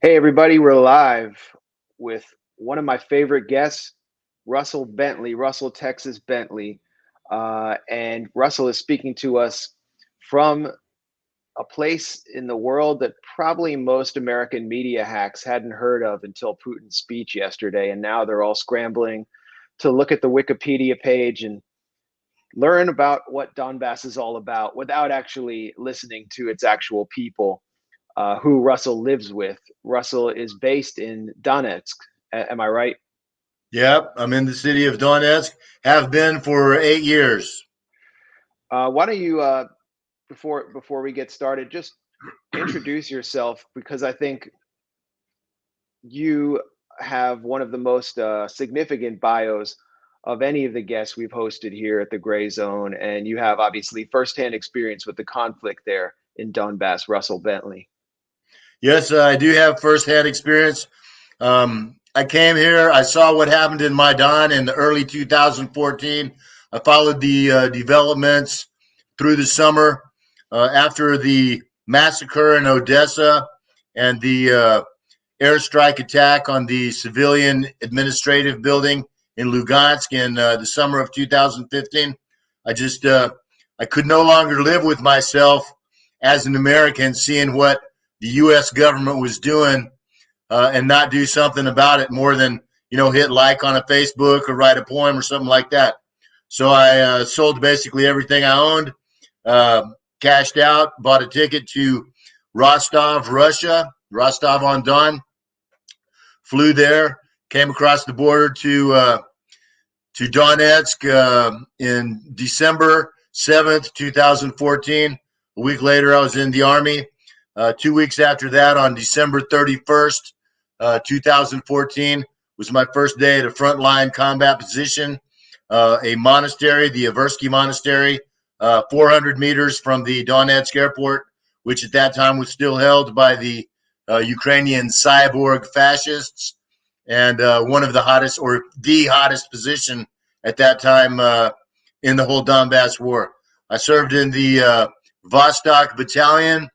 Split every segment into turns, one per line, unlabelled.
Hey, everybody, we're live with one of my favorite guests, Russell Bentley, Russell Texas Bentley. And Russell is speaking to us from a place in the world that probably most American media hacks hadn't heard of until Putin's speech yesterday. And now they're all scrambling to look at the Wikipedia page and learn about what Donbass is all about without actually listening to its actual people. Who Russell lives with. Russell is based in Donetsk. Am I right?
Yep, I'm in the city of Donetsk. Have been for 8 years.
Why don't you, before we get started, just introduce yourself, because I think you have one of the most significant bios of any of the guests we've hosted here at the Grayzone, and you have obviously firsthand experience with the conflict there in Donbass. Russell Bentley.
Yes, I do have firsthand experience. I came here. I saw what happened in Maidan in the early 2014. I followed the developments through the summer after the massacre in Odessa and the airstrike attack on the civilian administrative building in Lugansk in the summer of 2015. I could no longer live with myself as an American, seeing what the U.S. government was doing and not do something about it more than, hit like on a Facebook or write a poem or something like that. So I sold basically everything I owned, cashed out, bought a ticket to Rostov, Russia, Rostov on Don, flew there, came across the border to Donetsk in December 7th, 2014. A week later, I was in the Army. 2 weeks after that, on December 31st, 2014, was my first day at a frontline combat position, a monastery, the Aversky Monastery, 400 meters from the Donetsk airport, which at that time was still held by the Ukrainian cyborg fascists, and one of the hottest, or the hottest position at that time in the whole Donbass war. I served in the Vostok Battalion,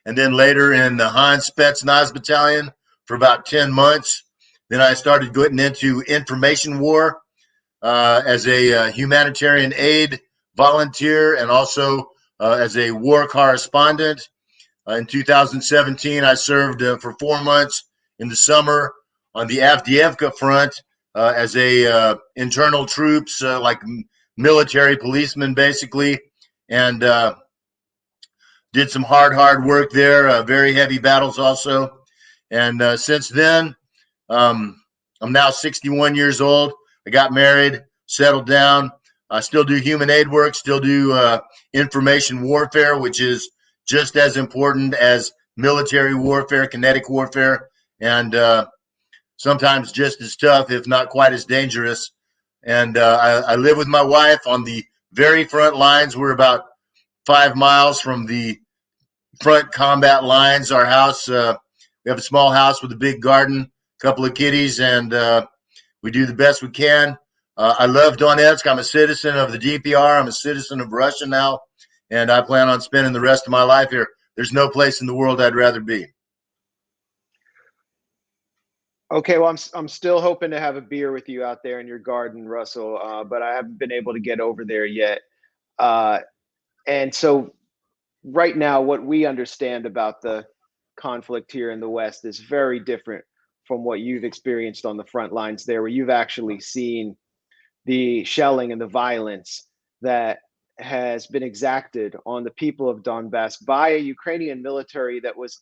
and then later in the Hans Spetsnaz Battalion for about 10 months. Then I started getting into information war as a humanitarian aid volunteer and also as a war correspondent. In 2017, I served for 4 months in the summer on the Avdiivka front as a internal troops, like military policeman, basically, and did some hard work there, very heavy battles also. And since then, I'm now 61 years old. I got married, settled down. I still do human aid work, still do information warfare, which is just as important as military warfare, kinetic warfare, and sometimes just as tough, if not quite as dangerous. And I live with my wife on the very front lines. We're about 5 miles from the front combat lines. Our house, we have a small house with a big garden, a couple of kitties, and we do the best we can. I love Donetsk. I'm a citizen of the DPR. I'm a citizen of Russia now, and I plan on spending the rest of my life here. There's no place in the world I'd rather be.
Okay, well, I'm still hoping to have a beer with you out there in your garden, Russell, but I haven't been able to get over there yet. And so right now, what we understand about the conflict here in the West is very different from what you've experienced on the front lines there, where you've actually seen the shelling and the violence that has been exacted on the people of Donbass by a Ukrainian military that was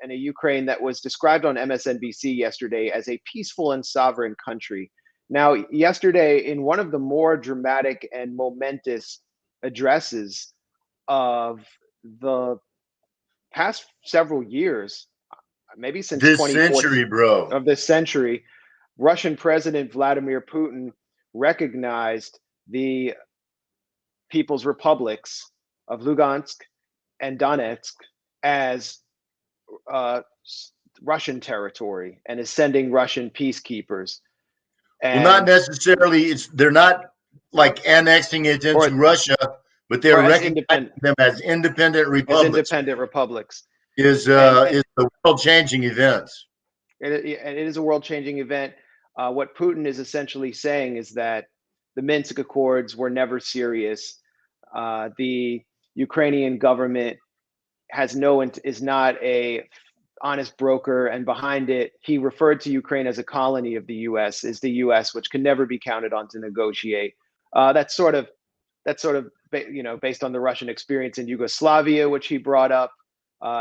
and a Ukraine that was described on MSNBC yesterday as a peaceful and sovereign country. Now, yesterday, in one of the more dramatic and momentous addresses of the past several years, maybe since
this century, bro,
of this century, Russian President Vladimir Putin recognized the People's Republics of Lugansk and Donetsk as Russian territory and is sending Russian peacekeepers.
And well, not necessarily. They're not like annexing it into Russia, but they're
or as
recognizing them as independent
as
republics.
independent republics.
Is
And
the world-changing events.
it is a world-changing event. What Putin is essentially saying is that the Minsk Accords were never serious. The Ukrainian government is not a honest broker, and behind it, he referred to Ukraine as a colony of the U.S. Is the U.S., which can never be counted on to negotiate. That's sort of based on the Russian experience in Yugoslavia, which he brought up.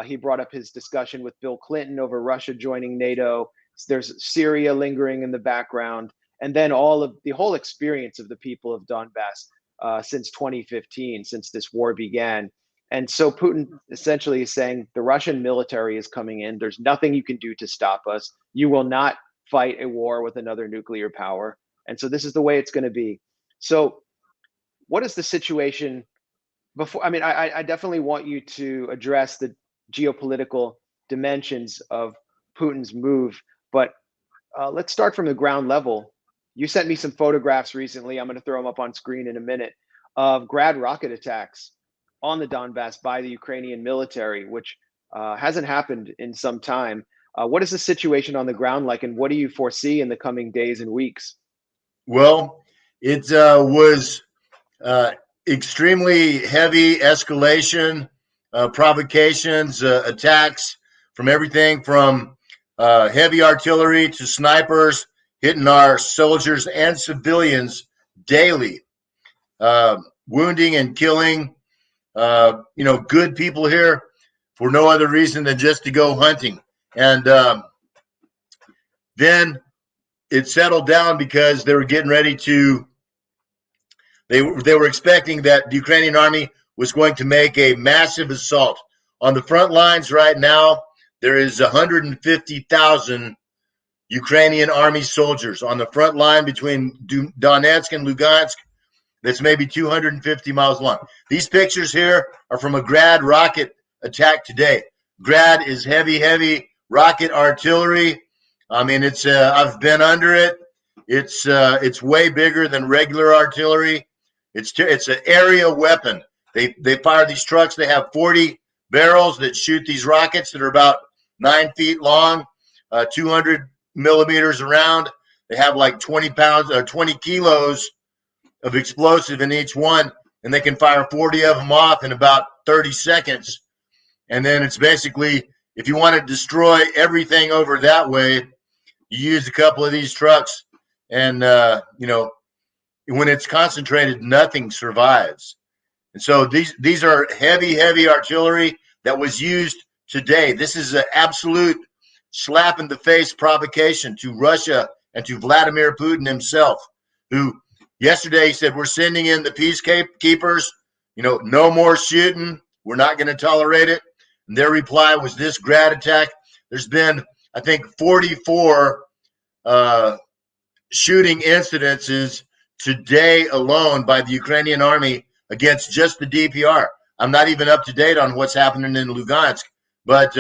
He brought up his discussion with Bill Clinton over Russia joining NATO. There's Syria lingering in the background, and then the whole experience of the people of Donbass since 2015, since this war began. And so Putin essentially is saying the Russian military is coming in. There's nothing you can do to stop us. You will not fight a war with another nuclear power. And so this is the way it's going to be. So what is the situation before? I mean, I definitely want you to address the geopolitical dimensions of Putin's move, but let's start from the ground level. You sent me some photographs recently. I'm going to throw them up on screen in a minute of Grad rocket attacks on the Donbass by the Ukrainian military, which hasn't happened in some time. What is the situation on the ground like, and what do you foresee in the coming days and weeks?
Well, it was extremely heavy escalation, provocations, attacks from everything from heavy artillery to snipers hitting our soldiers and civilians daily, wounding and killing good people here for no other reason than just to go hunting. And then it settled down because they were getting ready to, they were expecting that the Ukrainian army was going to make a massive assault. On the front lines right now, there is 150,000 Ukrainian army soldiers on the front line between Donetsk and Lugansk. That's maybe 250 miles long. These pictures here are from a Grad rocket attack today. Grad is heavy rocket artillery. I mean, it's I've been under it. It's way bigger than regular artillery. It's an area weapon. They fire these trucks. They have 40 barrels that shoot these rockets that are about 9 feet long, 200 millimeters around. They have like 20 pounds or 20 kilos of explosive in each one, and they can fire 40 of them off in about 30 seconds. And then it's basically, if you want to destroy everything over that way, you use a couple of these trucks, and when it's concentrated, nothing survives. And so these are heavy artillery that was used today. This is an absolute slap in the face provocation to Russia and to Vladimir Putin himself, who yesterday said, we're sending in the peacekeepers, no more shooting. We're not going to tolerate it. And their reply was this Grad attack. There's been, I think, 44 shooting incidences today alone by the Ukrainian army against just the DPR. I'm not even up to date on what's happening in Lugansk, but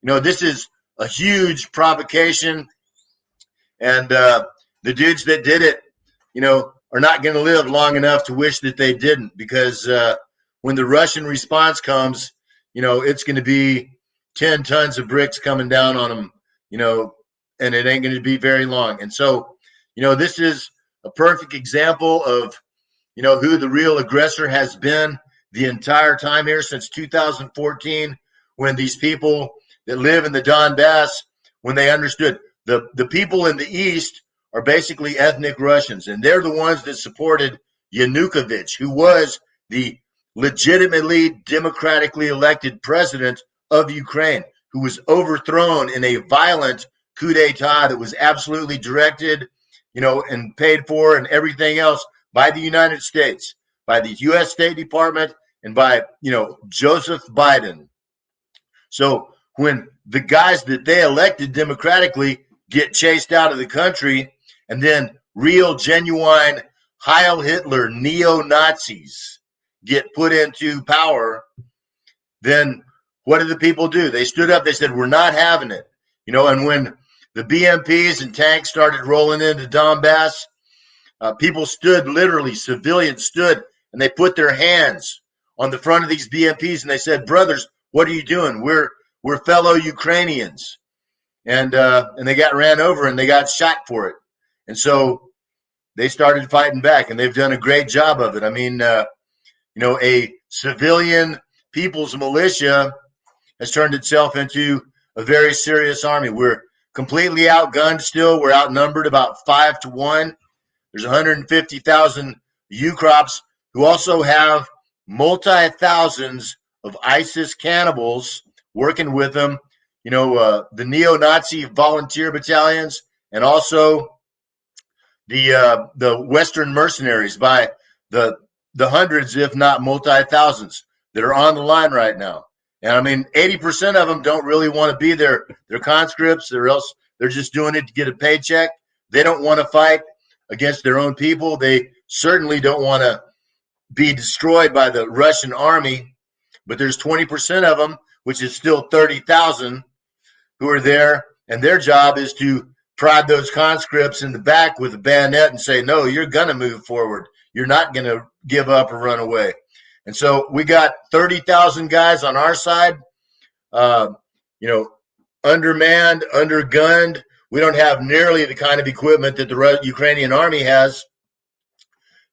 this is a huge provocation, and the dudes that did it, are not going to live long enough to wish that they didn't, because when the Russian response comes, it's going to be 10 tons of bricks coming down on them, and it ain't going to be very long. And so, this is a perfect example of, who the real aggressor has been the entire time here since 2014, when these people that live in the Donbass, when they understood the people in the East are basically ethnic Russians, and they're the ones that supported Yanukovych, who was the legitimately democratically elected president of Ukraine, who was overthrown in a violent coup d'etat that was absolutely directed, and paid for and everything else by the United States, by the U.S. State Department, and by, Joseph Biden. So when the guys that they elected democratically get chased out of the country, and then real, genuine Heil Hitler neo-Nazis get put into power, then what did the people do? They stood up. They said, we're not having it. And when the BMPs and tanks started rolling into Donbass, people stood, literally, civilians stood and they put their hands on the front of these BMPs and they said, "Brothers, what are you doing? We're fellow Ukrainians." And they got ran over and they got shot for it. And so they started fighting back, and they've done a great job of it. I mean, a civilian people's militia has turned itself into a very serious army. We're completely outgunned still. We're outnumbered about 5-1. There's 150,000 Ukrops who also have multi-thousands of ISIS cannibals working with them. The neo-Nazi volunteer battalions, and also the Western mercenaries by the hundreds, if not multi-thousands, that are on the line right now. And I mean, 80% of them don't really want to be there. They're conscripts, or else they're just doing it to get a paycheck. They don't want to fight against their own people. They certainly don't want to be destroyed by the Russian army. But there's 20% of them, which is still 30,000, who are there, and their job is to prod those conscripts in the back with a bayonet and say, "No, you're going to move forward. You're not going to give up or run away." And so we got 30,000 guys on our side, undermanned, undergunned. We don't have nearly the kind of equipment that the Ukrainian army has,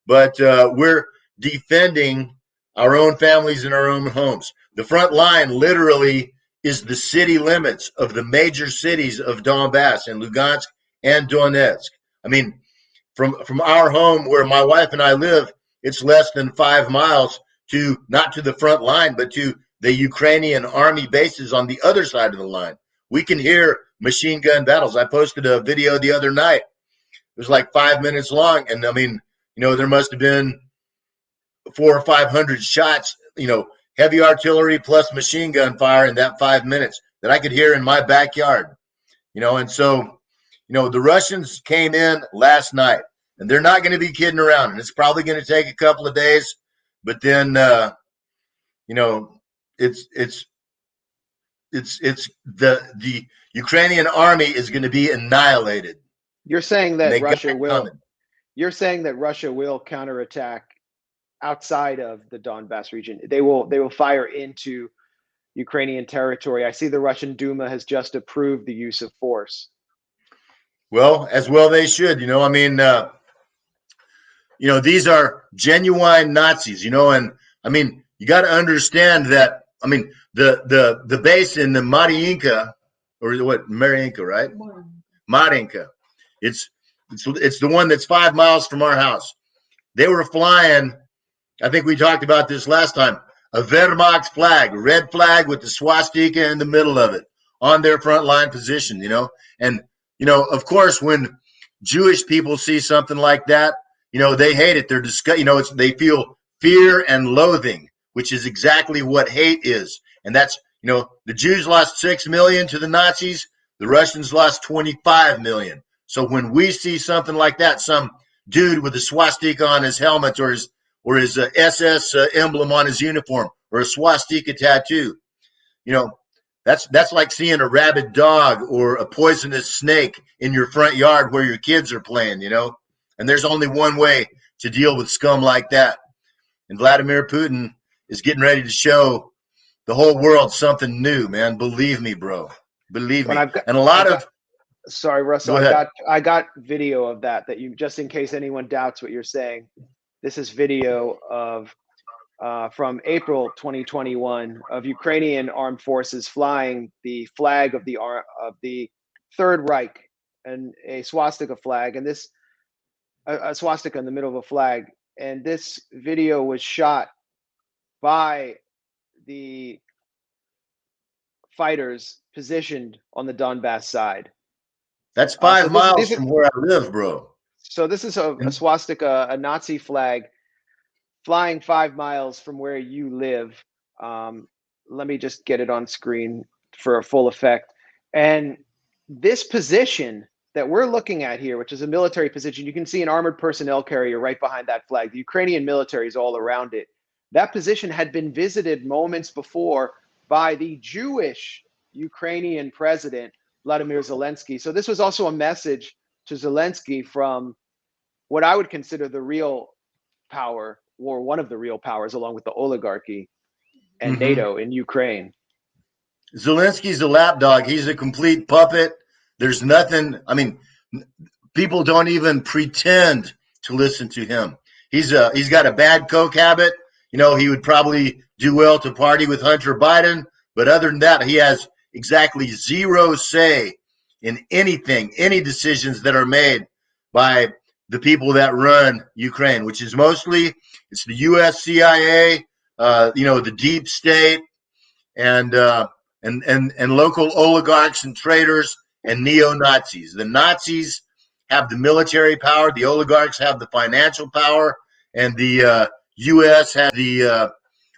but we're defending our own families and our own homes. The front line literally is the city limits of the major cities of Donbass and Lugansk and Donetsk. I mean, from our home where my wife and I live, it's less than 5 miles to, not to the front line, but to the Ukrainian army bases on the other side of the line. We can hear machine gun battles. I posted a video the other night. It was like 5 minutes long. And I mean, there must have been 400 or 500 shots, heavy artillery plus machine gun fire in that 5 minutes that I could hear in my backyard. And so, the Russians came in last night, and they're not going to be kidding around. And it's probably going to take a couple of days, but then, it's the Ukrainian army is going to be annihilated.
You're saying that Russia will counterattack outside of the Donbass region. They will fire into Ukrainian territory. I see the Russian Duma has just approved the use of force.
Well, as well they should. These are genuine Nazis. And I mean, you got to understand that. I mean, the base in the Mariinka, or what, Mariinka, right? Marinka. It's the one that's 5 miles from our house. They were flying, I think we talked about this last time, a Wehrmacht flag, a red flag with the swastika in the middle of it on their front line position, And, of course, when Jewish people see something like that, they hate it. They're they feel fear and loathing, which is exactly what hate is. And that's, the Jews lost 6 million to the Nazis. The Russians lost 25 million. So when we see something like that, some dude with a swastika on his helmet or his SS emblem on his uniform, or a swastika tattoo, that's like seeing a rabid dog or a poisonous snake in your front yard where your kids are playing, And there's only one way to deal with scum like that. And Vladimir Putin is getting ready to show the whole world something new, man. Believe me, bro. Believe me.
Sorry, Russell. I got video of that you, just in case anyone doubts what you're saying. This is video of from April 2021 of Ukrainian armed forces flying the flag of the Third Reich, and a swastika flag, and this a swastika in the middle of a flag. And this video was shot by the fighters positioned on the Donbass side.
That's 5 miles from where I live, bro.
So this is a swastika, a Nazi flag, flying 5 miles from where you live. Let me just get it on screen for a full effect. And this position that we're looking at here, which is a military position, you can see an armored personnel carrier right behind that flag. The Ukrainian military is all around it. That position had been visited moments before by the Jewish Ukrainian president, Vladimir Zelensky. So this was also a message to Zelensky from what I would consider the real power or one of the real powers, along with the oligarchy and
Mm-hmm.
NATO in Ukraine.
Zelensky's a lapdog. He's a complete puppet. There's nothing. I mean, people don't even pretend to listen to him. He's got a bad coke habit. You know, he would probably do well to party with Hunter Biden, but other than that, he has exactly zero say in anything, any decisions that are made by the people that run Ukraine, which is mostly it's the U.S. CIA, you know, the deep state, and local oligarchs and traders and neo-Nazis. The Nazis have the military power, the oligarchs have the financial power, and the U.S. has the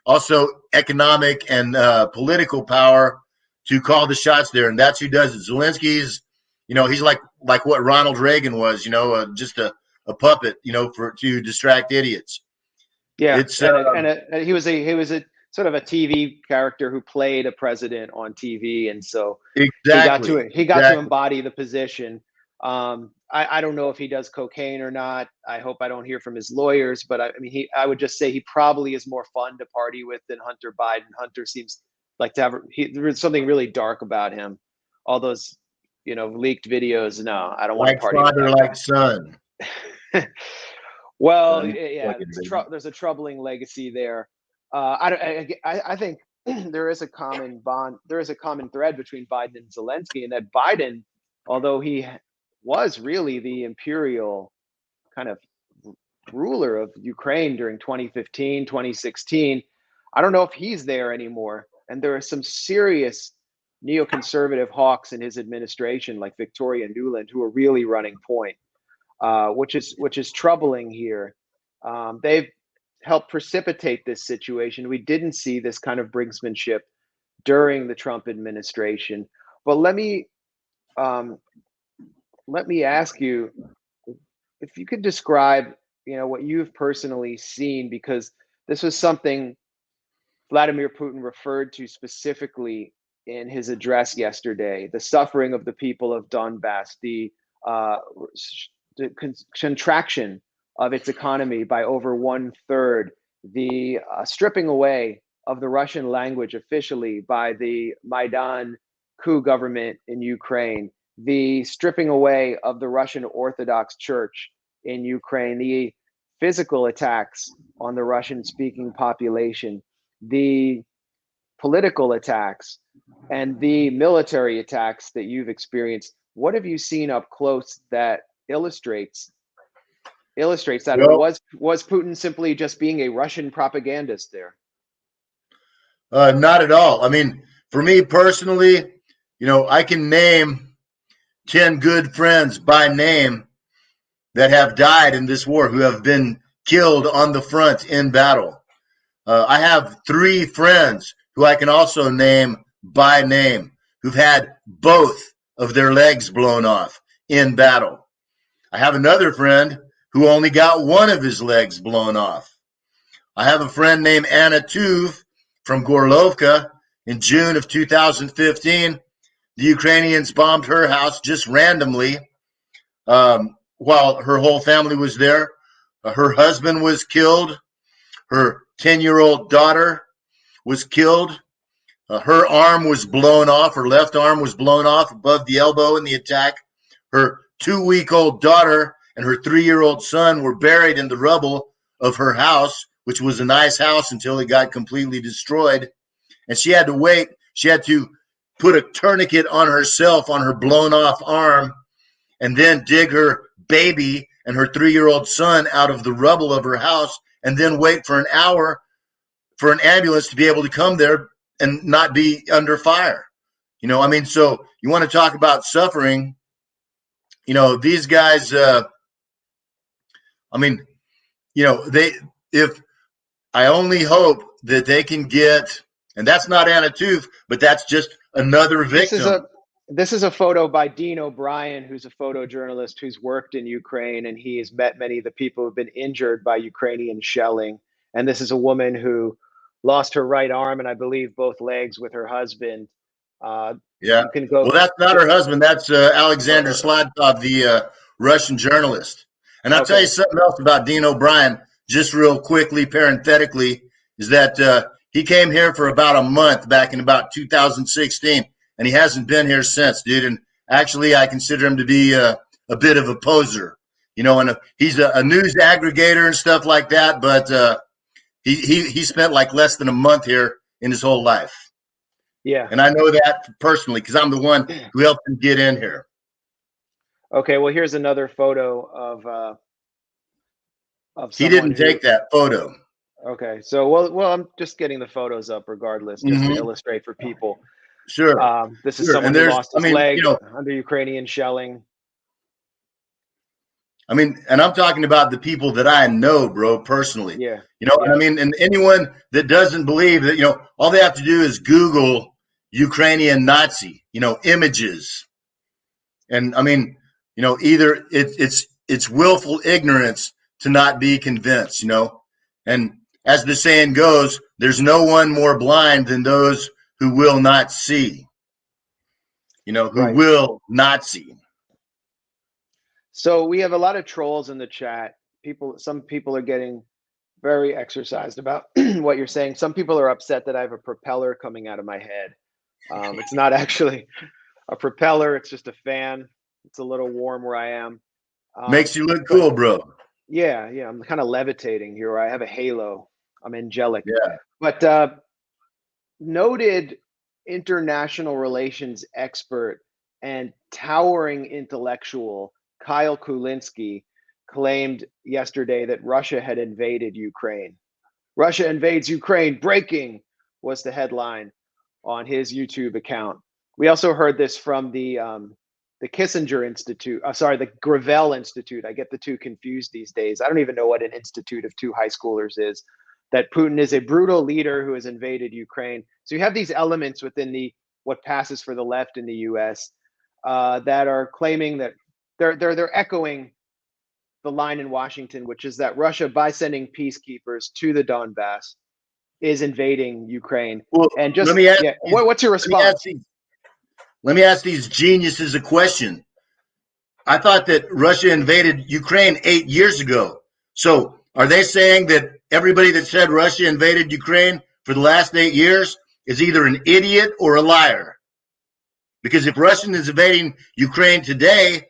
also economic and political power to call the shots there, and that's who does it. Zelensky's, you know, he's like what Ronald Reagan was, you know, just a puppet, you know, to distract idiots.
Yeah,
It's
and he was a sort of a TV character who played a president on TV, and so
exactly
he got to embody the position. I don't know if he does cocaine or not. I hope I don't hear from his lawyers, but I mean, I would just say he probably is more fun to party with than Hunter Biden. Hunter seems like to have there's something really dark about him. All those, you know, leaked videos. No, I don't want to
like
party
father,
with that
like son.
Well, yeah, there's a troubling legacy there. I think there is a common bond. There is a common thread between Biden and Zelensky, and that Biden, although he was really the imperial kind of ruler of Ukraine during 2015, 2016, I don't know if he's there anymore. And there are some serious neoconservative hawks in his administration, like Victoria Nuland, who are really running point. Which is troubling here. They've helped precipitate this situation. We didn't see this kind of brinksmanship during the Trump administration. But let me ask you if you could describe, you know, what you've personally seen, because this was something Vladimir Putin referred to specifically in his address yesterday: the suffering of the people of Donbass, the contraction of its economy by over 1/3, the stripping away of the Russian language officially by the Maidan coup government in Ukraine, the stripping away of the Russian Orthodox Church in Ukraine, the physical attacks on the Russian-speaking population, the political attacks, and the military attacks that you've experienced. What have you seen up close that illustrates that,
Well,
or was Putin simply just being a Russian propagandist there?
not at all. I mean, for me personally, you know, I can name 10 good friends by name that have died in this war, who have been killed on the front in battle. I have 3 friends who I can also name by name who've had both of their legs blown off in battle. I have another friend who only got one of his legs blown off. I have a friend named Anna Tuv from Gorlovka in June of 2015. The Ukrainians bombed her house just randomly while her whole family was there. Her husband was killed. Her 10-year-old daughter was killed. Her arm was blown off. Her left arm was blown off above the elbow in the attack. Her 2-week-old daughter and her 3-year-old son were buried in the rubble of her house, which was a nice house until it got completely destroyed. And she had to wait. She had to put a tourniquet on herself on her blown off arm and then dig her baby and her 3-year-old son out of the rubble of her house and then wait for an hour for an ambulance to be able to come there and not be under fire. You know, I mean, so you want to talk about suffering. You know, these guys, I mean, you know, if I only hope that they can get, and that's not Anna Tooth, but that's just another victim.
This is a photo by Dean O'Brien, who's a photojournalist who's worked in Ukraine, and he has met many of the people who've been injured by Ukrainian shelling. And this is a woman who lost her right arm and I believe both legs with her husband.
Yeah.
You can go.
Well, that's not her husband. That's Alexander Sladkov, the Russian journalist. And I'll tell you something else about Dean O'Brien. just real quickly, parenthetically, is that he came here for about a month back in about 2016, and he hasn't been here since, dude. And actually, I consider him to be a bit of a poser, you know, and he's a news aggregator and stuff like that. But he spent like less than a month here in his whole life.
Yeah.
And I know that personally because I'm the one who helped him get in here.
Okay, well, here's another photo of
He
someone
didn't take that photo.
Okay, so well, I'm just getting the photos up regardless, just to illustrate for people.
Sure.
This is
Sure.
someone
And
who
there's,
lost
I
his
mean,
leg
you know,
under Ukrainian shelling.
I mean, and I'm talking about the people that I know, bro, personally.
Yeah.
You know,
Yeah.
I mean, and anyone that doesn't believe that, you know, all they have to do is Google Ukrainian Nazi, you know, images. And I mean, you know, either it's willful ignorance to not be convinced, you know. And as the saying goes, there's no one more blind than those who will not see. You know, who
Right.
will not see.
So we have a lot of trolls in the chat. Some people are getting very exercised about what you're saying. Some people are upset that I have a propeller coming out of my head. It's not actually a propeller, it's just a fan. It's a little warm where I am.
Makes you look cool, bro.
Yeah, I'm kind of levitating here. I have a halo. I'm angelic.
Yeah.
But noted international relations expert and towering intellectual Kyle Kulinski claimed yesterday that Russia had invaded Ukraine. Russia invades Ukraine, breaking was the headline on his YouTube account. We also heard this from the Kissinger Institute. The Gravel Institute. I get the two confused these days. I don't even know what an institute of two high schoolers is. That Putin is a brutal leader who has invaded Ukraine. So you have these elements within what passes for the left in the U.S. That are claiming that they're echoing the line in Washington, which is that Russia, by sending peacekeepers to the Donbass, is invading Ukraine.
Well,
And just
let me ask
what's your response?
Let me ask these geniuses a question. I thought that Russia invaded Ukraine 8 years ago. So are they saying that everybody that said Russia invaded Ukraine for the last 8 years is either an idiot or a liar? Because if Russia is invading Ukraine today,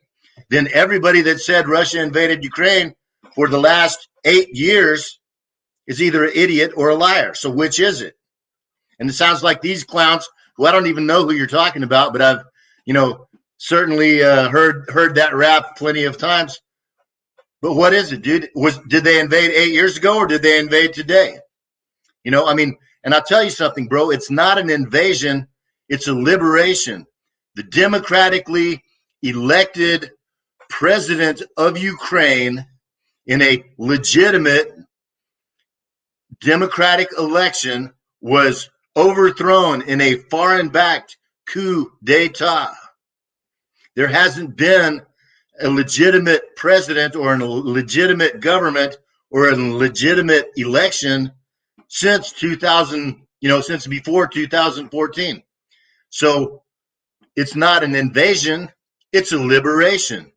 then everybody that said Russia invaded Ukraine for the last 8 years is either an idiot or a liar. So which is it? And it sounds like these clowns, who I don't even know who you're talking about, but I've, you know, certainly heard that rap plenty of times. But what is it, dude? Did they invade 8 years ago or did they invade today? You know, I mean, and I'll tell you something, bro. It's not an invasion. It's a liberation. The democratically elected president of Ukraine in a legitimate democratic election was overthrown in a foreign-backed coup d'etat. There hasn't been a legitimate president or a legitimate government or a legitimate election since 2000, since before 2014. So it's not an invasion, it's a liberation.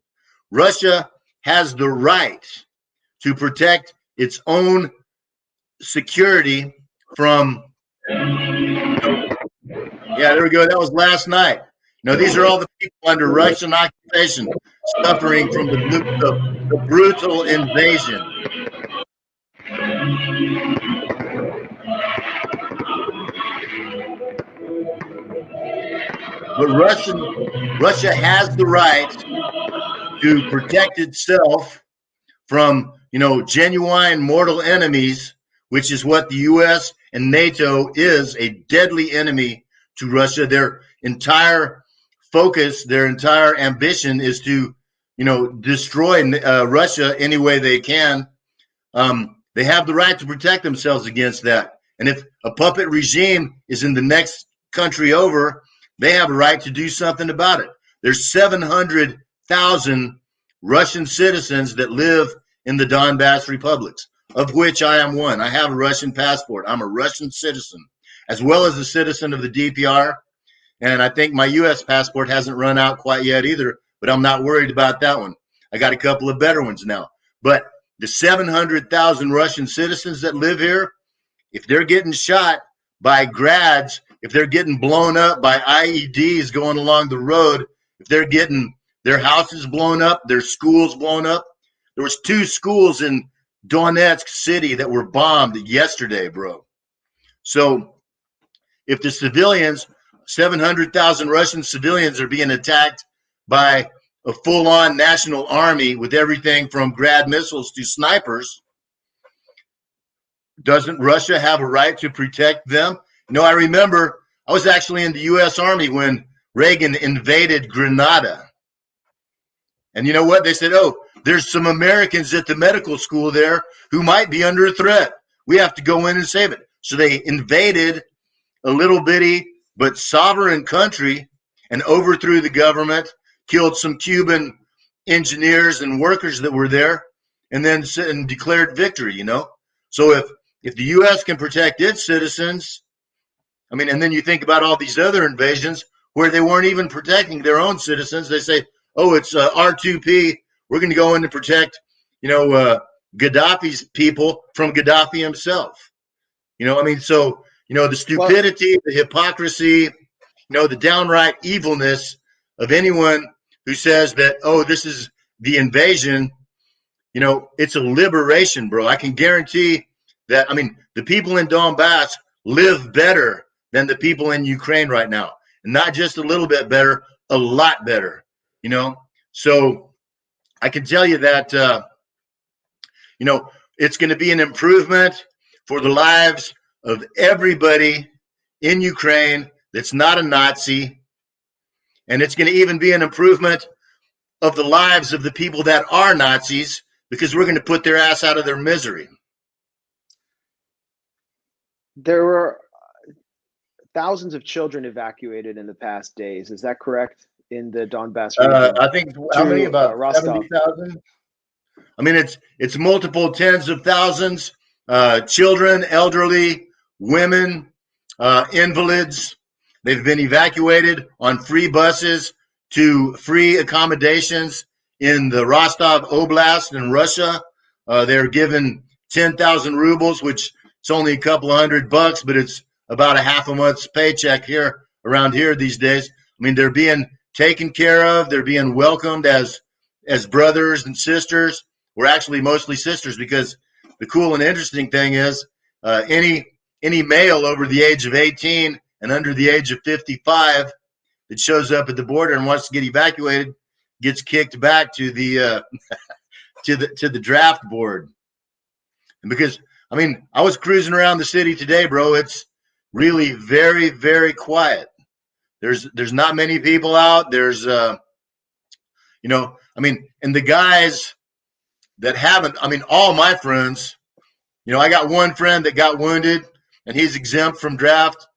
Russia has the right to protect its own security from, yeah, there we go. That was last night. These are all the people under Russian occupation suffering from the brutal invasion. But Russia has the right to protect itself from, genuine mortal enemies, which is what the U.S. and NATO is, a deadly enemy to Russia. Their entire focus, their entire ambition is to, destroy Russia any way they can. They have the right to protect themselves against that. And if a puppet regime is in the next country over, they have a right to do something about it. There's 700,000 Russian citizens that live in the Donbass republics, of which I am one. I have a Russian passport. I'm a Russian citizen, as well as a citizen of the DPR. And I think my U.S. passport hasn't run out quite yet either, but I'm not worried about that one. I got a couple of better ones now. But the 700,000 Russian citizens that live here, if they're getting shot by grads, if they're getting blown up by IEDs going along the road, if they're getting their houses blown up, their schools blown up. There was 2 schools in Donetsk city that were bombed yesterday, bro. So if the civilians, 700,000 Russian civilians are being attacked by a full-on national army with everything from Grad missiles to snipers, doesn't Russia have a right to protect them? No, I remember I was actually in the U.S. Army when Reagan invaded Grenada. And you know what? They said, oh, there's some Americans at the medical school there who might be under a threat. We have to go in and save it. So they invaded a little bitty but sovereign country and overthrew the government, killed some Cuban engineers and workers that were there, and then declared victory, you know? So if the U.S. can protect its citizens, I mean, and then you think about all these other invasions where they weren't even protecting their own citizens. They say, oh, it's R2P. We're going to go in and protect, Gaddafi's people from Gaddafi himself. You know, I mean, so, the stupidity, the hypocrisy, the downright evilness of anyone who says that, oh, this is the invasion, it's a liberation, bro. I can guarantee that, I mean, the people in Donbass live better than the people in Ukraine right now. And not just a little bit better, a lot better, So I can tell you that, it's going to be an improvement for the lives of everybody in Ukraine that's not a Nazi. And it's going to even be an improvement of the lives of the people that are Nazis, because we're going to put their ass out of their misery.
There were thousands of children evacuated in the past days. Is that correct? In the Donbass region?
I think how many? About 70,000. I mean, it's multiple tens of thousands. Children, elderly, women, invalids. They've been evacuated on free buses to free accommodations in the Rostov Oblast in Russia. They're given 10,000 rubles, which it's only a couple of $100, but it's about a half a month's paycheck here around here these days. I mean, they're being taken care of. They're being welcomed as brothers and sisters. We're actually mostly sisters, because the cool and interesting thing is any male over the age of 18 and under the age of 55 that shows up at the border and wants to get evacuated gets kicked back to the to the draft board. And because, I mean, I was cruising around the city today, bro. It's really very, very quiet. There's not many people out. There's I mean, and the guys that haven't, I mean, all my friends, I got one friend that got wounded and he's exempt from draft,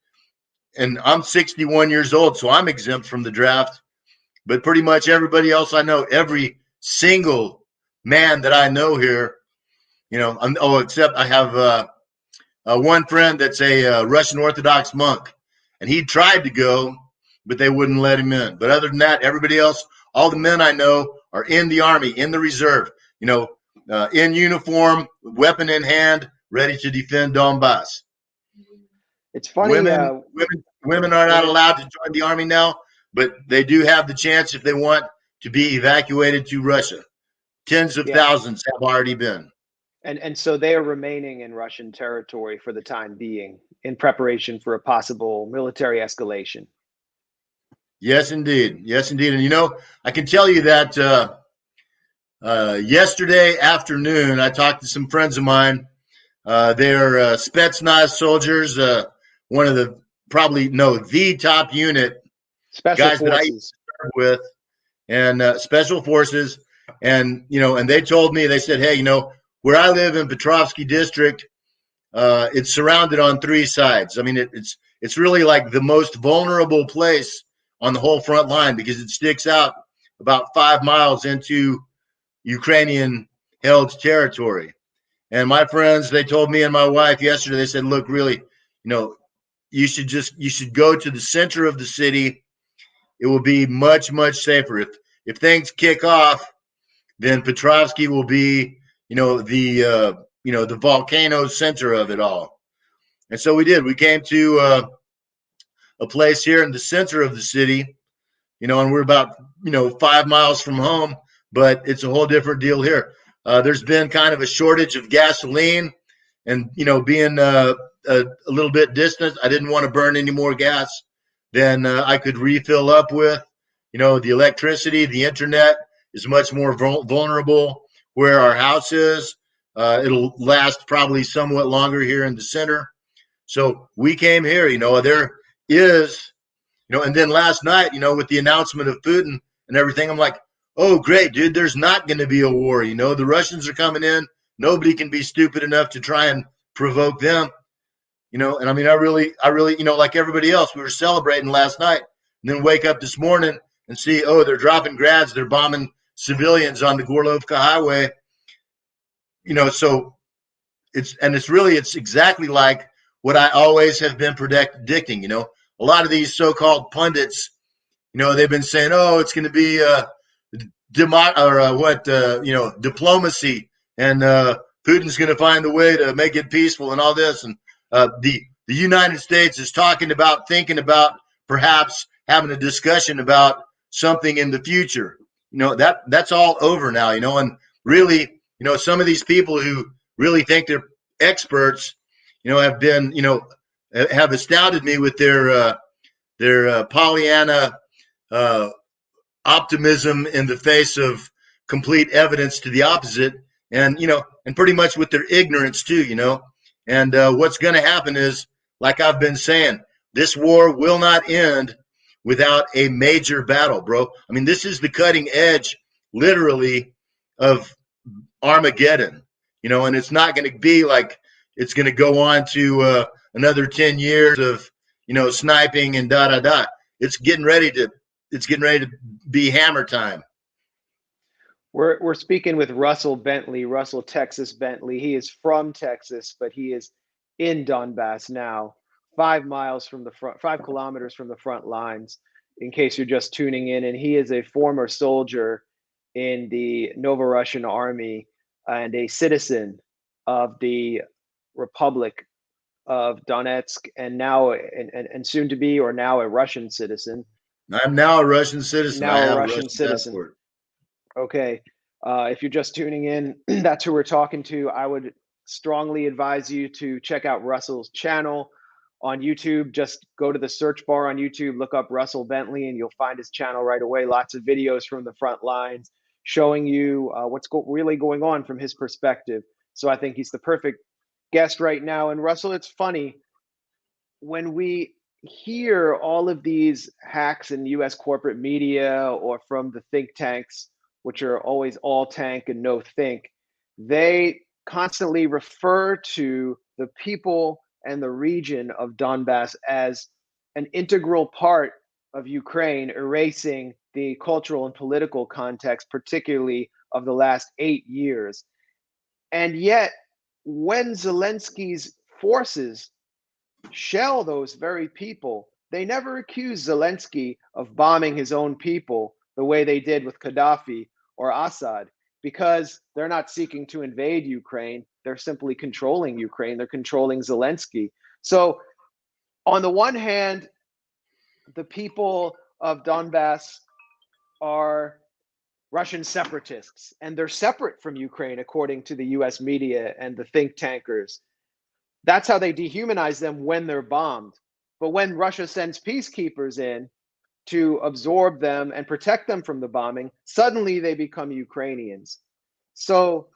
and I'm 61 years old, so I'm exempt from the draft. But pretty much everybody else I know, every single man that I know here, except I have one friend that's a Russian Orthodox monk, and he tried to go, but they wouldn't let him in. But other than that, everybody else, all the men I know are in the Army, in the reserve, in uniform, weapon in hand, ready to defend Donbass.
It's funny.
Women are not allowed to join the Army now, but they do have the chance if they want to be evacuated to Russia. Tens of thousands have already been.
And so they are remaining in Russian territory for the time being in preparation for a possible military escalation.
Yes, indeed. Yes, indeed. And, I can tell you that yesterday afternoon, I talked to some friends of mine. They're Spetsnaz soldiers, one of the the top unit
special
guys
forces
that I used to serve with, and special forces. And, and they told me, they said, hey, where I live in Petrovsky district, it's surrounded on 3 sides. I mean, it's really like the most vulnerable place on the whole front line, because it sticks out about 5 miles into Ukrainian held territory. And my friends, they told me and my wife yesterday, they said, look, really, you should go to the center of the city. It will be much, much safer. If things kick off, then Petrovsky will be, the volcano center of it all. And so we did. We came to a place here in the center of the city, and we're about 5 miles from home, but it's a whole different deal here. There's been kind of a shortage of gasoline, and being a little bit distant, I didn't want to burn any more gas than I could refill up with. The electricity, the internet is much more vulnerable where our house is. It'll last probably somewhat longer here in the center. So we came here. There is, and then last night, with the announcement of Putin and everything, I'm like, oh, great, dude, there's not going to be a war. The Russians are coming in. Nobody can be stupid enough to try and provoke them. And I mean, I really, like everybody else, we were celebrating last night and then wake up this morning and see, oh, they're dropping grads, they're bombing civilians on the Gorlovka highway. So it's exactly like what I always have been predicting. A lot of these so-called pundits, they've been saying, oh, it's going to be diplomacy, and Putin's going to find a way to make it peaceful and all this. And the United States is thinking about perhaps having a discussion about something in the future. That's all over now, and really, some of these people who really think they're experts, have been, have astounded me with their Pollyanna optimism in the face of complete evidence to the opposite, and pretty much with their ignorance too, and what's going to happen is, like I've been saying, this war will not end without a major battle, bro. I mean, this is the cutting edge, literally, of Armageddon, and it's not going to be like it's going to go on to another 10 years of, sniping and da. It's getting ready to be hammer time.
We're speaking with Russell Bentley, Russell Texas Bentley. He is from Texas, but he is in Donbass now, 5 kilometers from the front lines, in case you're just tuning in. And he is a former soldier in the Novorussian Army and a citizen of the Republic of Donetsk, and now and soon to be, or now, a Russian citizen.
I'm now a Russian citizen.
Now
I have
a Russian citizen.
Passport.
Okay. If you're just tuning in, that's who we're talking to. I would strongly advise you to check out Russell's channel on YouTube. Just go to the search bar on YouTube, look up Russell Bentley, and you'll find his channel right away. Lots of videos from the front lines showing you what's really going on from his perspective. So I think he's the perfect guest right now. And Russell, it's funny, when we hear all of these hacks in US corporate media or from the think tanks, which are always all tank and no think, they constantly refer to the people and the region of Donbass as an integral part of Ukraine, erasing the cultural and political context, particularly of the last 8 years. And yet, when Zelensky's forces shell those very people, they never accuse Zelensky of bombing his own people the way they did with Gaddafi or Assad, because they're not seeking to invade Ukraine. They're simply controlling Ukraine. They're controlling Zelensky. So on the one hand, the people of Donbass are Russian separatists, and they're separate from Ukraine, according to the US media and the think tankers. That's how they dehumanize them when they're bombed. But when Russia sends peacekeepers in to absorb them and protect them from the bombing, suddenly they become Ukrainians. So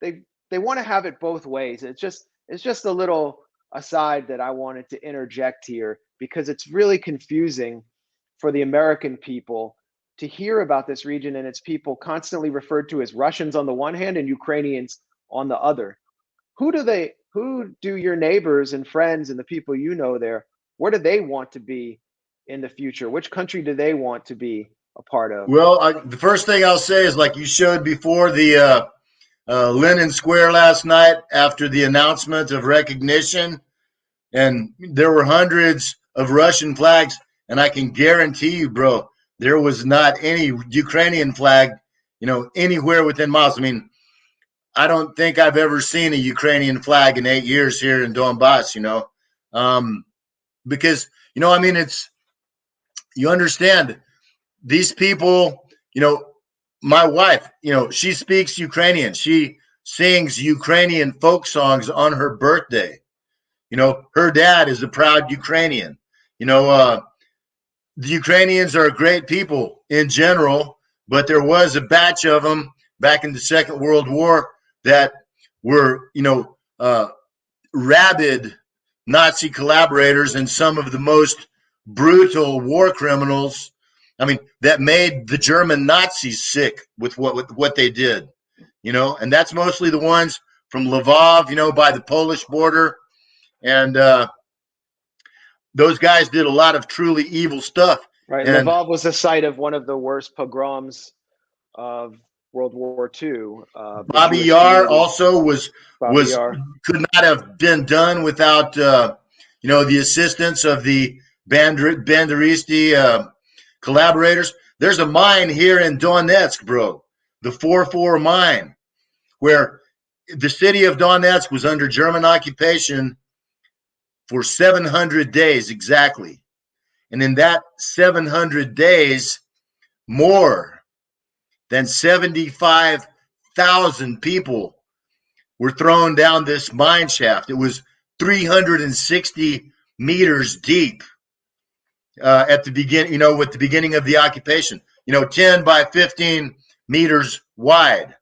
they want to have it both ways. It's just a little aside that I wanted to interject here, because it's really confusing for the American people to hear about this region and its people constantly referred to as Russians on the one hand and Ukrainians on the other. Who do your neighbors and friends and the people you know there, where do they want to be in the future? Which country do they want to be a part of?
Well, the first thing I'll say is, like you showed before, the Lenin Square last night after the announcement of recognition, and there were hundreds of Russian flags, and I can guarantee you, bro, there was not any Ukrainian flag, anywhere within miles. I mean, I don't think I've ever seen a Ukrainian flag in 8 years here in Donbass, because, I mean, you understand these people, my wife, she speaks Ukrainian. She sings Ukrainian folk songs on her birthday. Her dad is a proud Ukrainian. The Ukrainians are great people in general, but there was a batch of them back in the Second World War that were, rabid Nazi collaborators and some of the most brutal war criminals. I mean, that made the German Nazis sick with what they did, and that's mostly the ones from Lvov, by the Polish border. And those guys did a lot of truly evil stuff.
Right.
And
Lvov was the site of one of the worst pogroms of World War II.
Bobby Yar also could not have been done without the assistance of the Banderisti collaborators. There's a mine here in Donetsk, bro, the 4-4 mine, where the city of Donetsk was under German occupation for 700 days exactly. And in that 700 days, more than 75,000 people were thrown down this mine shaft. It was 360 meters deep at the beginning, with the beginning of the occupation, 10 by 15 meters wide.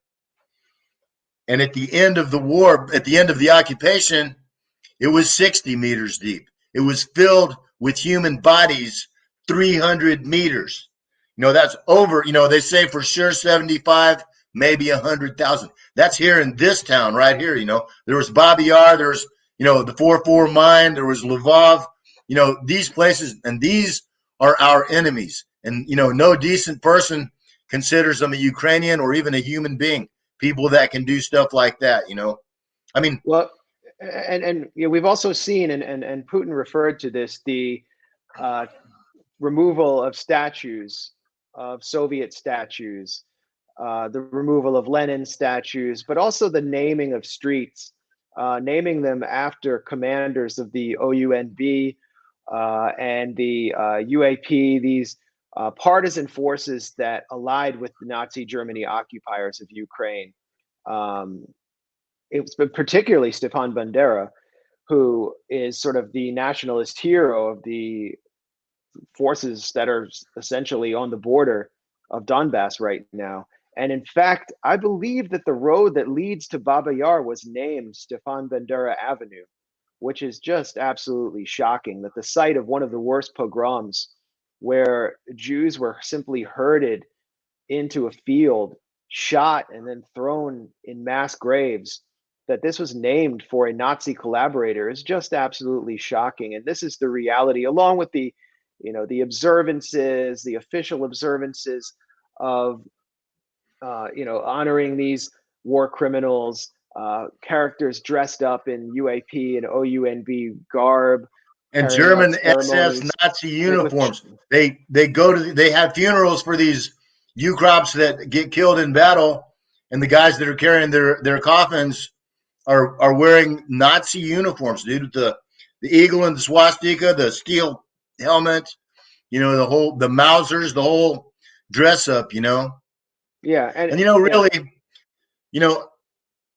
And at the end of the war, at the end of the occupation, it was 60 meters deep. It was filled with human bodies, 300 meters. That's over, they say for sure 75, maybe 100,000. That's here in this town right here. There was Bobby Yar, there was, the 4-4 mine, there was Lvov, these places, and these are our enemies. And, no decent person considers them a Ukrainian or even a human being, people that can do stuff like that, I mean,
well, and we've also seen, and Putin referred to this, the removal of statues, of Soviet statues, the removal of Lenin statues, but also the naming of streets, naming them after commanders of the OUNB and the UAP, these partisan forces that allied with the Nazi Germany occupiers of Ukraine. It's been particularly Stepan Bandera, who is sort of the nationalist hero of the forces that are essentially on the border of Donbass right now. And in fact, I believe that the road that leads to Baba Yar was named Stepan Bandera Avenue, which is just absolutely shocking, that the site of one of the worst pogroms, where Jews were simply herded into a field, shot, and then thrown in mass graves, that this was named for a Nazi collaborator, is just absolutely shocking. And this is the reality, along with the observances, the official observances of honoring these war criminals, characters dressed up in UAP and OUNB garb,
and German SS Nazi uniforms. They have funerals for these UCROPs that get killed in battle, and the guys that are carrying their coffins are wearing Nazi uniforms, dude. The eagle and the swastika, the steel helmet, the Mausers, the whole dress up,
Yeah,
and really,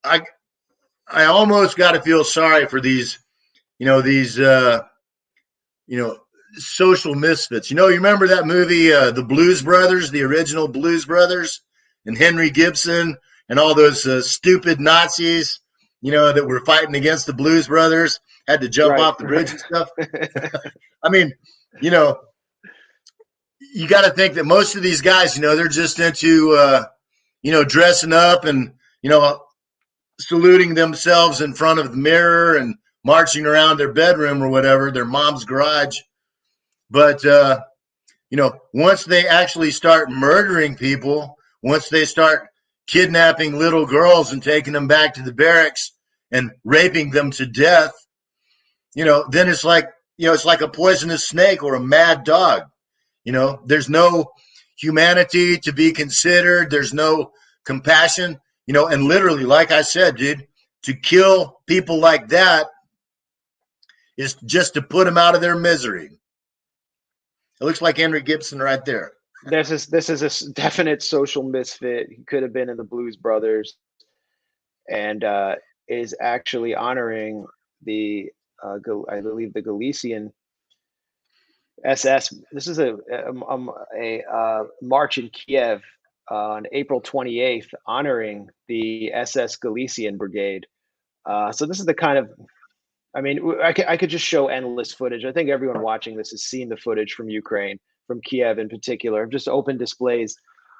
I almost got to feel sorry for these, social misfits. You remember that movie, The Blues Brothers, the original Blues Brothers, and Henry Gibson and all those stupid Nazis, that were fighting against the Blues Brothers, had to jump off the bridge and stuff. I mean, you got to think that most of these guys, they're just into, dressing up and, saluting themselves in front of the mirror and marching around their bedroom or whatever, their mom's garage. But, once they actually start murdering people, once they start kidnapping little girls and taking them back to the barracks and raping them to death, then it's like, it's like a poisonous snake or a mad dog. There's no humanity to be considered. There's no compassion. and literally, like I said, dude, to kill people like that is just to put them out of their misery. It looks like Henry Gibson right there.
This is a definite social misfit. He could have been in the Blues Brothers, and is actually honoring the I believe the Galician SS. This is a march in Kiev on April 28th, honoring the SS Galician Brigade. So this is the kind of, I mean, I could just show endless footage. I think everyone watching this has seen the footage from Ukraine, from Kiev in particular, just open displays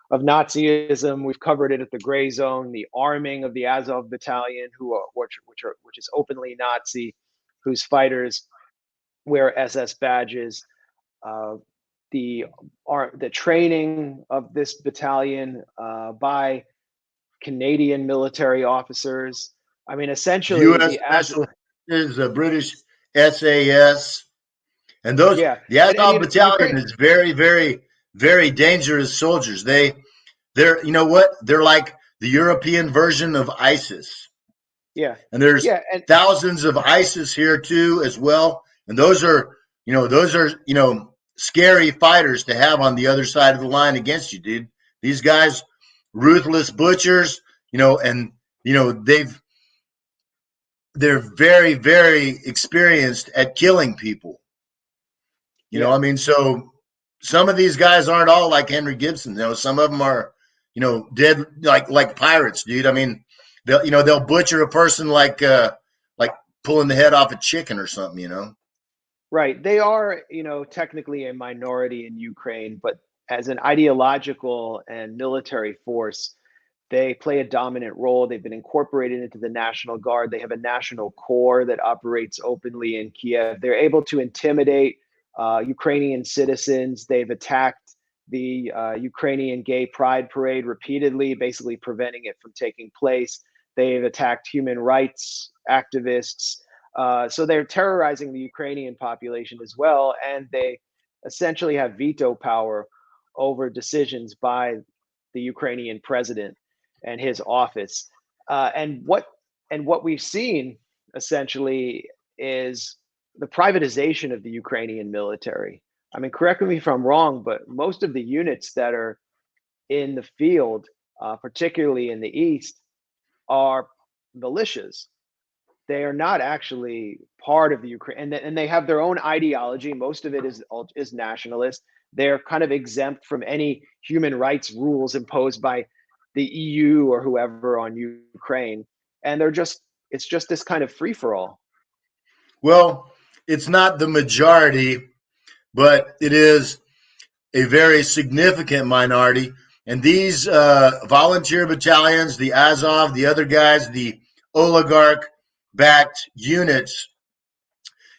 of Nazism. We've covered it at the Grayzone, the arming of the Azov Battalion, which is openly Nazi, whose fighters wear SS badges. Uh, the training of this battalion by Canadian military officers. I mean, essentially,
U.S. Special Forces, British SAS, and those
yeah,
the
and
Azov
Ukraine,
Battalion is very, very, very dangerous soldiers. They're you know what? They're like the European version of ISIS.
yeah,
And there's
yeah, and
thousands of ISIS here too as well. And those are scary fighters to have on the other side of the line against you, dude. These guys, ruthless butchers, and they're very, very experienced at killing people.
yeah,
I mean, so some of these guys aren't all like Henry Gibson. Some of them are, dead like pirates, dude. I mean, they'll butcher a person like pulling the head off a chicken or something.
right. They are, technically a minority in Ukraine, but as an ideological and military force, they play a dominant role. They've been incorporated into the National Guard. They have a national corps that operates openly in Kiev. They're able to intimidate Ukrainian citizens. They've attacked the Ukrainian gay pride parade repeatedly, basically preventing it from taking place. They've attacked human rights activists. So they're terrorizing the Ukrainian population as well. And they essentially have veto power over decisions by the Ukrainian president and his office. And what we've seen essentially is the privatization of the Ukrainian military. I mean, correct me if I'm wrong, but most of the units that are in the field, particularly in the east, are militias. They are not actually part of the Ukraine, and they have their own ideology. Most of it is nationalist. They're kind of exempt from any human rights rules imposed by the EU or whoever on Ukraine, and it's just this kind of free for all.
Well, it's not the majority, but it is a very significant minority. And these volunteer battalions, the Azov, the other guys, the oligarch-backed units,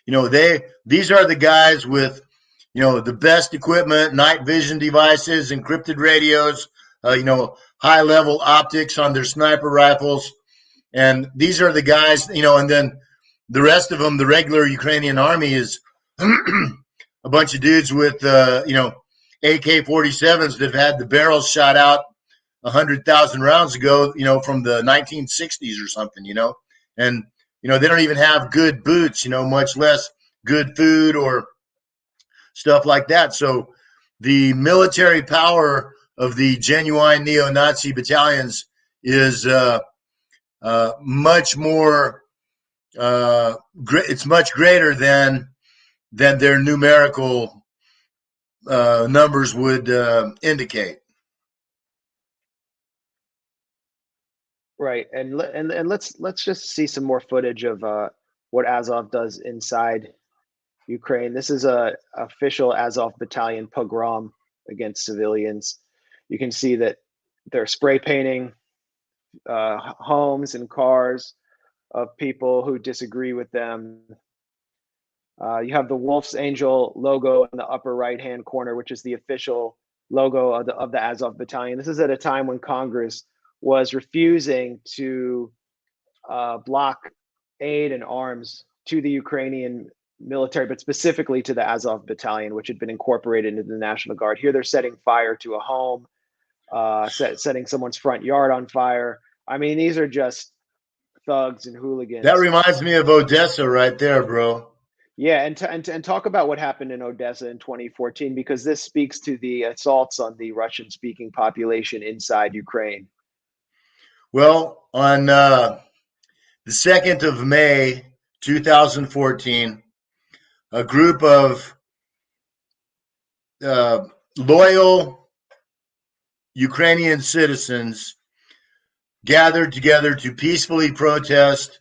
these are the guys with, the best equipment, night vision devices, encrypted radios, high-level optics on their sniper rifles. And these are the guys, and then the rest of them, the regular Ukrainian army is a bunch of dudes with, AK-47s that have had the barrels shot out 100,000 rounds ago, from the 1960s or something, and, they don't even have good boots, much less good food or stuff like that. So the military power of the genuine neo-Nazi battalions is much more, it's much greater than their numerical numbers would indicate.
Right, and let's just see some more footage of what Azov does inside Ukraine. This is a official Azov battalion pogrom against civilians. You can see that they're spray painting homes and cars of people who disagree with them. You have the Wolf's Angel logo in the upper right-hand corner, which is the official logo of the Azov battalion. This is at a time when Congress was refusing to block aid and arms to the Ukrainian military, but specifically to the Azov battalion, which had been incorporated into the National Guard. Here they're setting fire to a home, setting someone's front yard on fire. I mean, these are just thugs and
That
hooligans.
reminds me of Odessa right there, bro.
Yeah, and talk about what happened in Odessa in 2014, because this speaks to the assaults on the Russian-speaking population inside Ukraine.
Well, on the 2nd of May, 2014, a group of loyal Ukrainian citizens gathered together to peacefully protest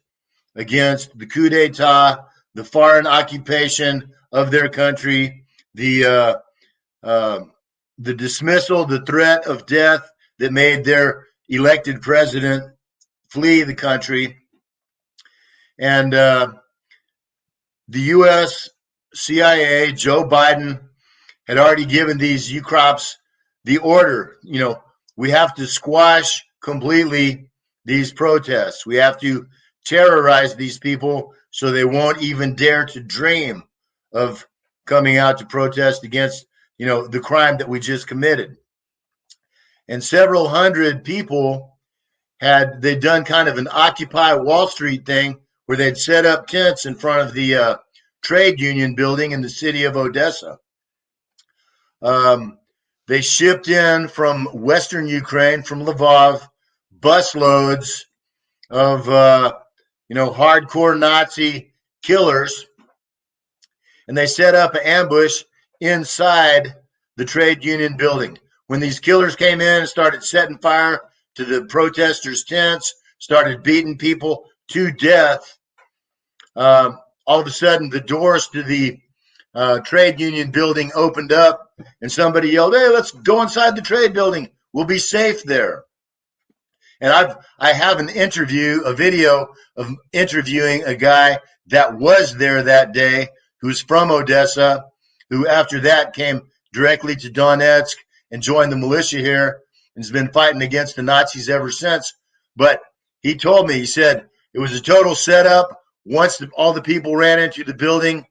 against the coup d'etat, the foreign occupation of their country, the uh, the dismissal, the threat of death that made their elected president flee the country, and the U.S. CIA, Joe Biden, had already given these UCROPs the order. We have to squash completely these protests. We have to terrorize these people so they won't even dare to dream of coming out to protest against, the crime that we just committed. And several hundred people they'd done kind of an Occupy Wall Street thing where they'd set up tents in front of the trade union building in the city of Odessa. They shipped in from Western Ukraine, from Lvov, busloads of, hardcore Nazi killers, and they set up an ambush inside the trade union building. When these killers came in and started setting fire to the protesters' tents, started beating people to death, all of a sudden the doors to the trade union building opened up, and somebody yelled, "Hey, let's go inside the trade building. We'll be safe there." And I have a video of interviewing a guy that was there that day, who's from Odessa, who after that came directly to Donetsk and joined the militia here and has been fighting against the Nazis ever since. But he told me, he said it was a total setup. Once all the people ran into the building,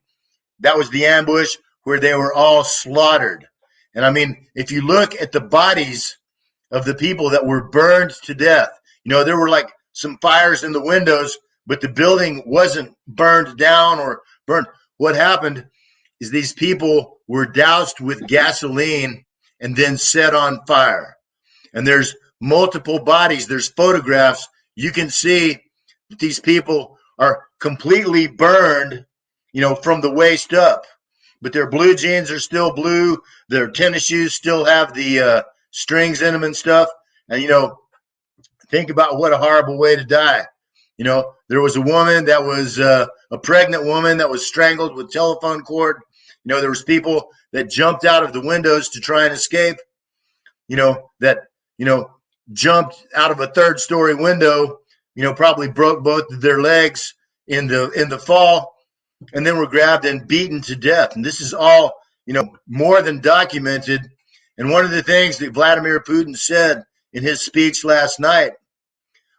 that was the ambush where they were all slaughtered. And I mean, if you look at the bodies of the people that were burned to death, there were like some fires in the windows, but the building wasn't burned down or burned. What happened is these people were doused with gasoline and then set on fire. And there's multiple bodies. There's photographs. You can see that these people are completely burned, from the waist up. But their blue jeans are still blue. Their tennis shoes still have the strings in them and stuff. And, think about what a horrible way to die. There was a woman that was a pregnant woman that was strangled with telephone cord. There was people that jumped out of the windows to try and escape, that, jumped out of a third-story window, probably broke both of their legs in the fall, and then were grabbed and beaten to death. And this is all, more than documented. And one of the things that Vladimir Putin said in his speech last night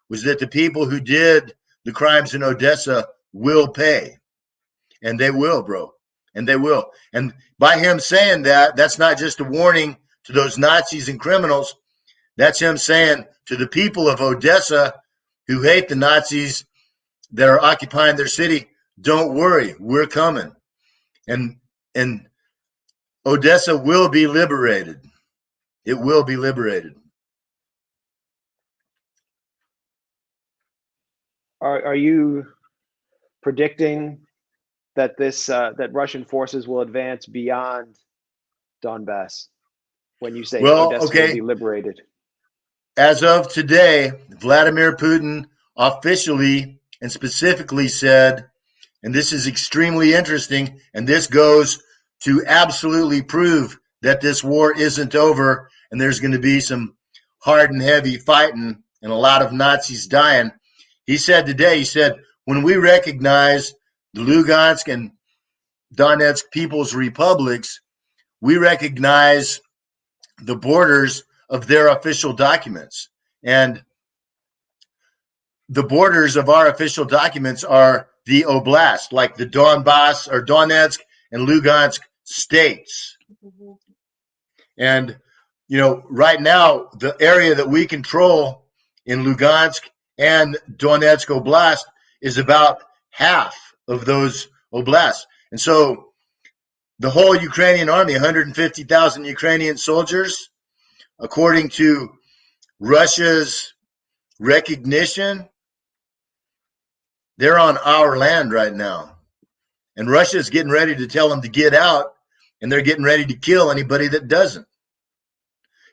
was that the people who did the crimes in Odessa will pay. And they will, bro. And they will. And by him saying that, that's not just a warning to those Nazis and criminals. That's him saying to the people of Odessa who hate the Nazis that are occupying their city, don't worry, we're coming. And Odessa will be liberated. It will be liberated.
Are you predicting that that Russian forces will advance beyond Donbass when you say Odessa will be liberated?
As of today, Vladimir Putin officially and specifically said, and this is extremely interesting, and this goes to absolutely prove that this war isn't over and there's going to be some hard and heavy fighting and a lot of Nazis dying. He said today, when we recognize the Lugansk and Donetsk People's Republics, we recognize the borders of their official documents. And the borders of our official documents are the oblast, like the Donbass or Donetsk and Lugansk states. And, right now, the area that we control in Lugansk and Donetsk Oblast is about half of those oblasts. And so the whole Ukrainian army, 150,000 Ukrainian soldiers, according to Russia's recognition, they're on our land right now. And Russia's getting ready to tell them to get out, and they're getting ready to kill anybody that doesn't.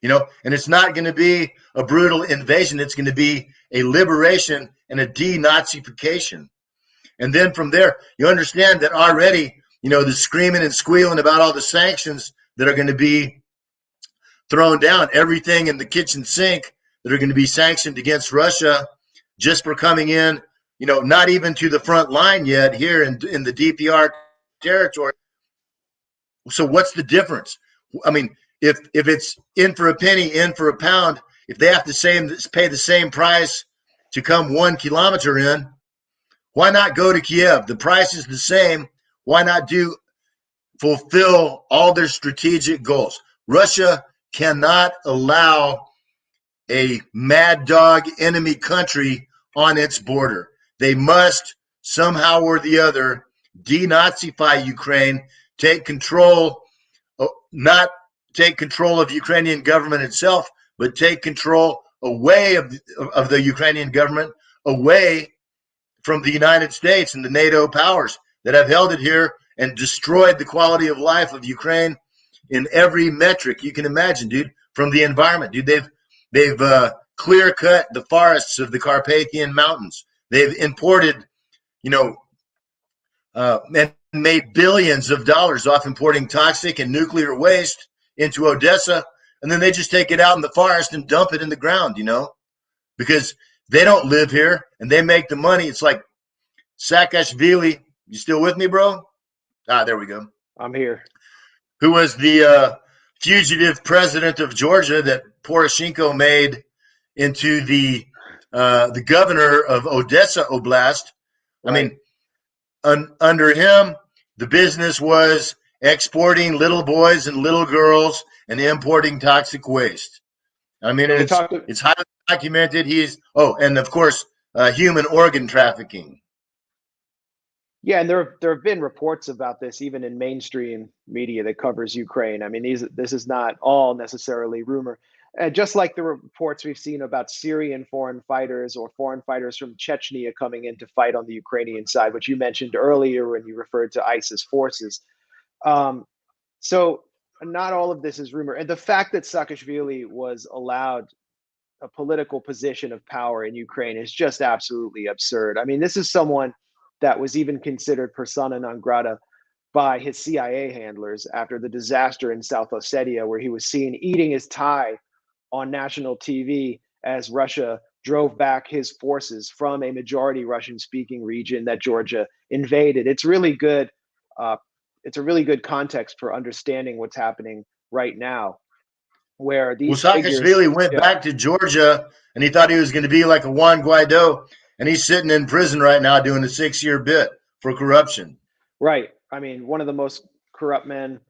You know, and it's not going to be a brutal invasion. It's going to be a liberation and a denazification. And then from there, you understand that already, you know, the screaming and squealing about all the sanctions that are going to be thrown down, everything in the kitchen sink that are going to be sanctioned against Russia just for coming in, you know, not even to the front line yet here in the DPR territory. So what's the difference? I mean, if it's in for a penny, in for a pound, if they have to pay the same price to come 1 kilometer in, why not go to Kiev? The price is the same. Why not fulfill all their strategic goals? Russia cannot allow a mad dog enemy country on its border. They must somehow or the other denazify Ukraine, take control, not take control of Ukrainian government itself, but take control away of the Ukrainian government, away from the United States and the NATO powers that have held it here and destroyed the quality of life of Ukraine in every metric you can imagine, dude. From the environment, dude, they've clear cut the forests of the Carpathian Mountains. They've imported, you know, and made billions of dollars off importing toxic and nuclear waste into Odessa, and then they just take it out in the forest and dump it in the ground, you know, because they don't live here and they make the money. It's like Saakashvili. You still with me, bro? Ah, there we go.
I'm here.
Who was the fugitive president of Georgia that Poroshenko made into the governor of Odessa Oblast. Right. I mean, under him, the business was exporting little boys and little girls and importing toxic waste. I mean, it's highly documented. And of course, human organ trafficking.
Yeah, and there have been reports about this even in mainstream media that covers Ukraine. I mean, this is not all necessarily rumor. Just like the reports we've seen about Syrian foreign fighters or foreign fighters from Chechnya coming in to fight on the Ukrainian side, which you mentioned earlier when you referred to ISIS forces. So not all of this is rumor. And the fact that Saakashvili was allowed a political position of power in Ukraine is just absolutely absurd. I mean, this is someone that was even considered persona non grata by his CIA handlers after the disaster in South Ossetia, where he was seen eating his tie on national TV as Russia drove back his forces from a majority Russian-speaking region that Georgia invaded. It's really good. It's a really good context for understanding what's happening right now, where these
Saakashvili went back to Georgia and he thought he was going to be like a Juan Guaido, and he's sitting in prison right now doing a 6-year bit for corruption.
Right. I mean, one of the most corrupt men.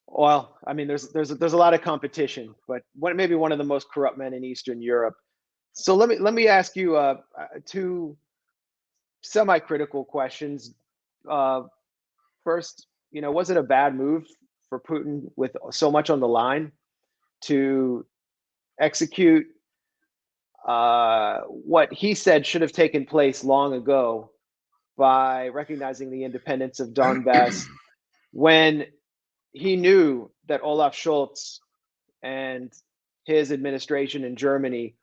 Well, I mean, there's a lot of competition, but maybe one of the most corrupt men in Eastern Europe. So let me ask you two semi-critical questions. First, you know, was it a bad move for Putin with so much on the line to execute what he said should have taken place long ago by recognizing the independence of Donbass when he knew that Olaf Scholz and his administration in Germany,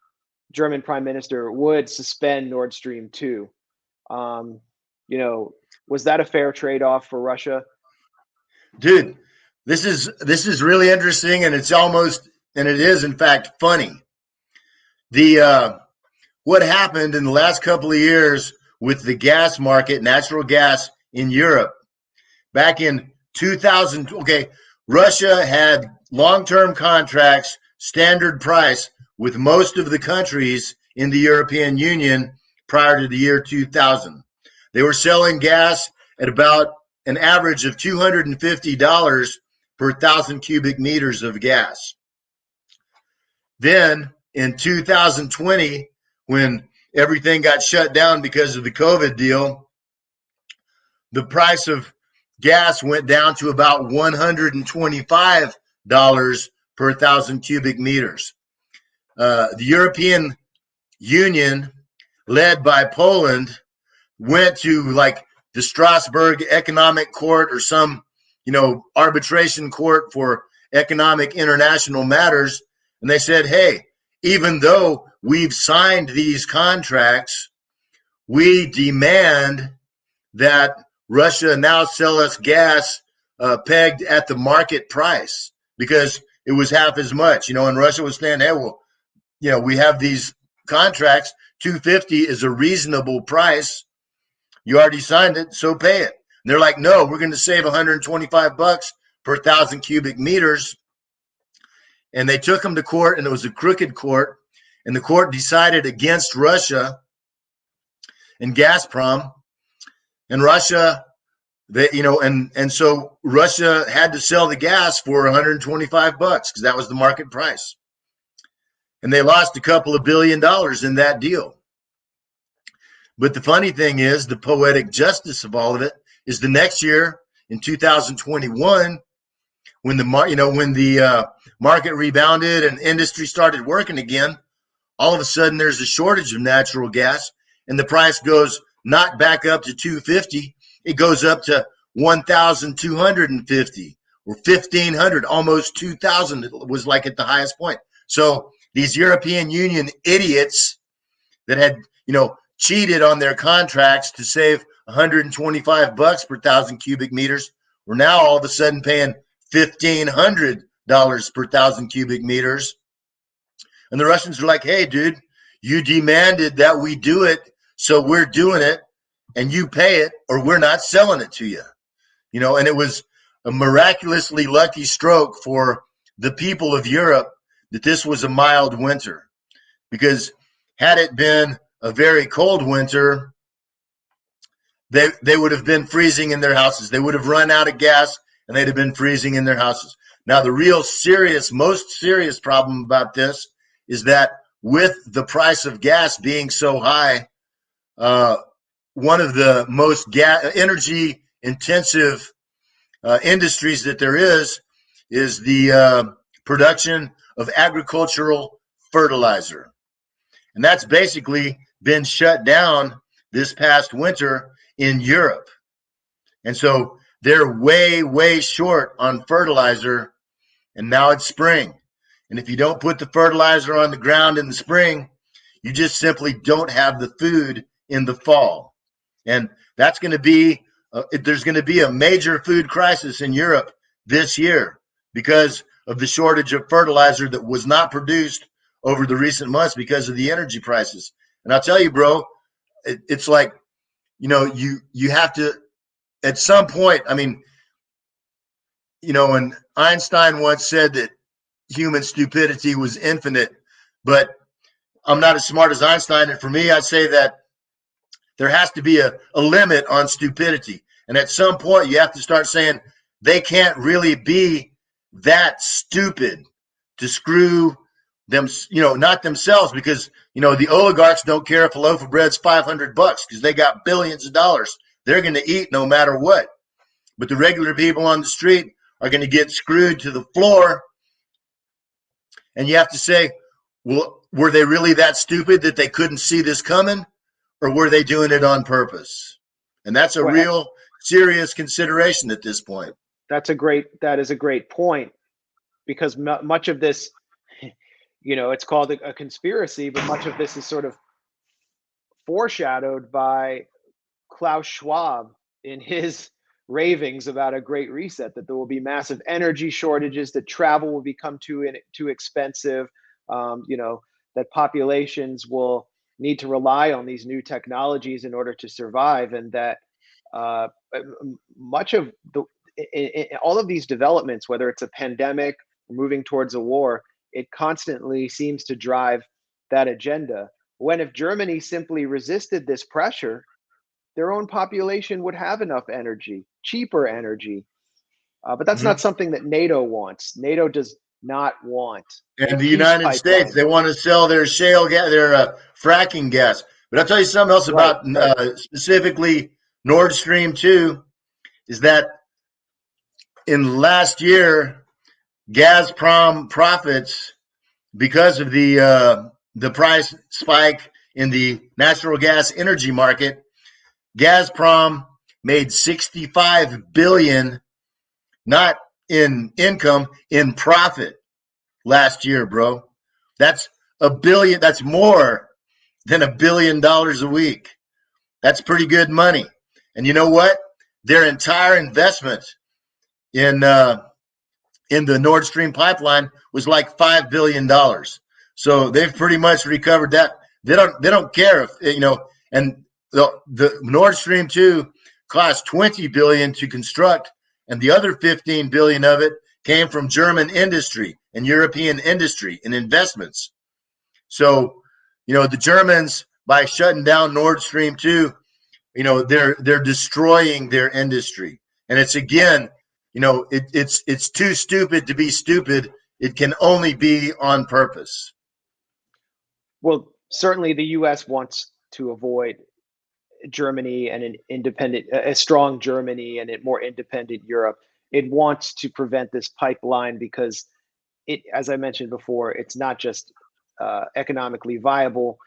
German prime minister, would suspend Nord Stream 2? You know, was that a fair trade-off for Russia?
Dude, this is really interesting, and it is in fact funny. What happened in the last couple of years with the gas market, natural gas in Europe, back in 2000, okay, Russia had long-term contracts, standard price with most of the countries in the European Union prior to the year 2000. They were selling gas at about an average of $250 per 1,000 cubic meters of gas. Then in 2020, when everything got shut down because of the COVID deal, the price of gas went down to about $125 per 1,000 cubic meters. The European Union, led by Poland, went to like the Strasbourg Economic Court or some, arbitration court for economic international matters. And they said, hey, even though we've signed these contracts, we demand that Russia now sell us gas pegged at the market price, because it was half as much, and Russia was saying, hey, well, we have these contracts, 250 is a reasonable price. You already signed it, so pay it. And they're like, no, we're going to save $125 per 1,000 cubic meters. And they took them to court, and it was a crooked court. And the court decided against Russia and Gazprom. And Russia, and so Russia had to sell the gas for $125 because that was the market price. And they lost a couple of $2 billion in that deal. But the funny thing is, the poetic justice of all of it is the next year in 2021, when the market rebounded and industry started working again, all of a sudden there's a shortage of natural gas, and the price goes not back up to 250, it goes up to 1,250 or 1,500, almost 2,000. It was like at the highest point. So these European Union idiots that had, cheated on their contracts to save $125 per 1,000 cubic meters were now all of a sudden paying $1,500 per 1,000 cubic meters. And the Russians are like, hey, dude, you demanded that we do it, so we're doing it, and you pay it, or we're not selling it to you. And it was a miraculously lucky stroke for the people of Europe that this was a mild winter, because had it been a very cold winter, they would have been freezing in their houses. They would have run out of gas, and they'd have been freezing in their houses. Now, the real most serious problem about this is that with the price of gas being so high, one of the most energy intensive industries that there is the production of agricultural fertilizer. And that's basically been shut down this past winter in Europe. And so they're way, way short on fertilizer, and now it's spring. And if you don't put the fertilizer on the ground in the spring, you just simply don't have the food in the fall. And that's going to be, there's going to be a major food crisis in Europe this year because of the shortage of fertilizer that was not produced over the recent months because of the energy prices. And I'll tell you, bro, it's like, you have to, at some point, and Einstein once said that human stupidity was infinite, but I'm not as smart as Einstein. And for me, I say that there has to be a limit on stupidity. And at some point, you have to start saying they can't really be that stupid to screw them, not themselves, because, the oligarchs don't care if a loaf of bread's $500 because they got billions of dollars. They're going to eat no matter what. But the regular people on the street are going to get screwed to the floor. And you have to say, well, were they really that stupid that they couldn't see this coming? Or were they doing it on purpose? And that's a real serious consideration at this point.
That is a great point, because much of this, it's called a conspiracy, but much of this is sort of foreshadowed by Klaus Schwab in his ravings about a great reset, that there will be massive energy shortages, that travel will become too expensive, that populations will need to rely on these new technologies in order to survive, and that much of all of these developments, whether it's a pandemic or moving towards a war, it constantly seems to drive that agenda. When if Germany simply resisted this pressure, their own population would have enough energy, cheaper energy. But that's not something that NATO wants. NATO not want a
And the
peace
United States,
pipeline.
they want to sell their shale gas, their fracking gas. But I'll tell you something else
Right,
about
right.
specifically Nord Stream 2 is that in last year, Gazprom profits, because of the price spike in the natural gas energy market, Gazprom made 65 billion, not in income, in profit last year, bro. That's a billion. That's more than $1 billion a week. That's pretty good money. And you know what? Their entire investment in the Nord Stream pipeline was like $5 billion. So they've pretty much recovered that. They don't care if and the Nord Stream 2 cost 20 billion to construct, and the other 15 billion of it came from German industry and European industry and investments. So, the Germans, by shutting down Nord Stream 2, they're destroying their industry. And it's, again, it's too stupid to be stupid. It can only be on purpose.
Well, certainly the U.S. wants to avoid Germany and an independent, a strong Germany and a more independent Europe. It wants to prevent this pipeline because as I mentioned before, it's not just economically viable.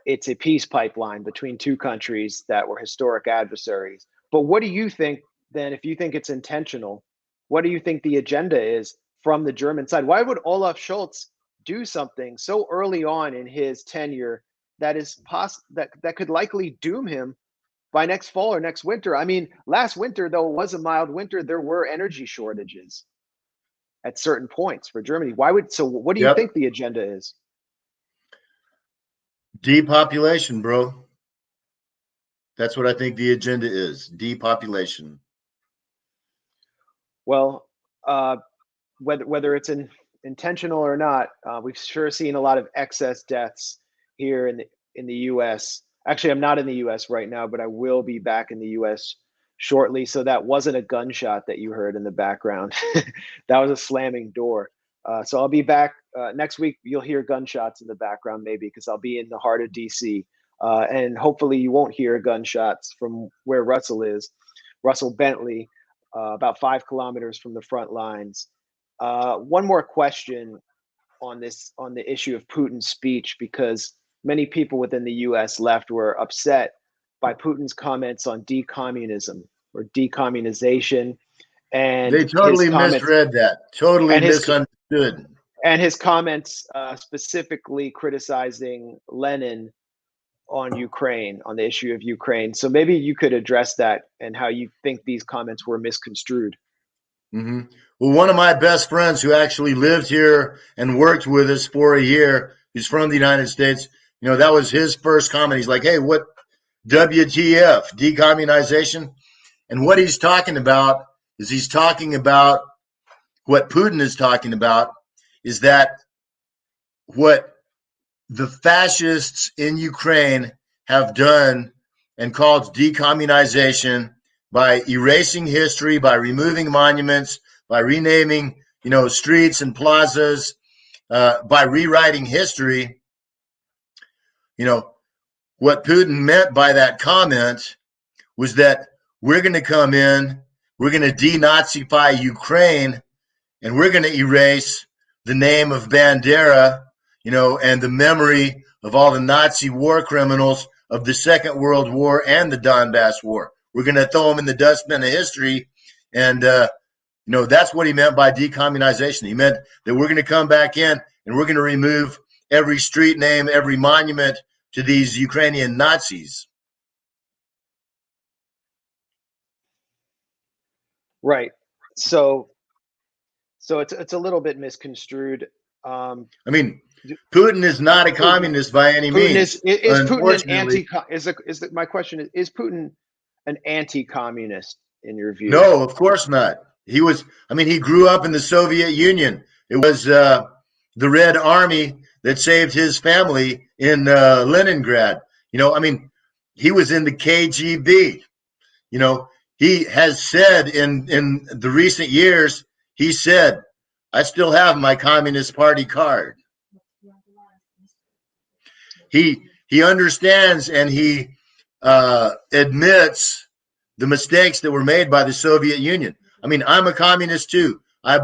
It's a peace pipeline between two countries that were historic adversaries. But what do you think then, if you think it's intentional, what do you think the agenda is from the German side? Why would Olaf Scholz do something so early on in his tenure that is that could likely doom him by next fall or next winter? I mean, last winter, though it was a mild winter, there were energy shortages at certain points for Germany. What do you
Yep.
think the agenda is?
Depopulation, bro. That's what I think the agenda is. Depopulation.
Well, whether it's intentional or not, we've sure seen a lot of excess deaths here in the U.S. Actually, I'm not in the U.S. right now, but I will be back in the U.S. shortly. So that wasn't a gunshot that you heard in the background. That was a slamming door. So I'll be back next week. You'll hear gunshots in the background, maybe, because I'll be in the heart of D.C. And hopefully you won't hear gunshots from where Russell is, Russell Bentley, about 5 kilometers from the front lines. One more question on the issue of Putin's speech, because many people within the U.S. left were upset by Putin's comments on decommunism or decommunization, and
They totally misread that. Totally
and his
misunderstood.
his comments specifically criticizing Lenin on Ukraine, on the issue of Ukraine. So maybe you could address that and how you think these comments were misconstrued.
Mm-hmm. Well, one of my best friends who actually lived here and worked with us for a year, he's from the United States. That was his first comment. He's like, "Hey, what WTF, decommunization?" And what he's talking about is what Putin is talking about is that what the fascists in Ukraine have done and called decommunization, by erasing history, by removing monuments, by renaming, streets and plazas, by rewriting history. What Putin meant by that comment was that we're going to come in, we're going to denazify Ukraine, and we're going to erase the name of Bandera, and the memory of all the Nazi war criminals of the Second World War and the Donbass War. We're going to throw them in the dustbin of history. And, that's what he meant by decommunization. He meant that we're going to come back in and we're going to remove every street name, every monument to these Ukrainian Nazis.
Right. So it's a little bit misconstrued.
I mean, Putin is not a communist by any means.
Is Putin an
Unfortunately,
my question is Putin an anti-communist in your view?
no, of course not. He grew up in the Soviet Union. It was the Red Army that saved his family in Leningrad. He was in the KGB. He has said in the recent years, he said, I still have my Communist Party card. He understands and he admits the mistakes that were made by the Soviet Union. I mean, I'm a communist too. I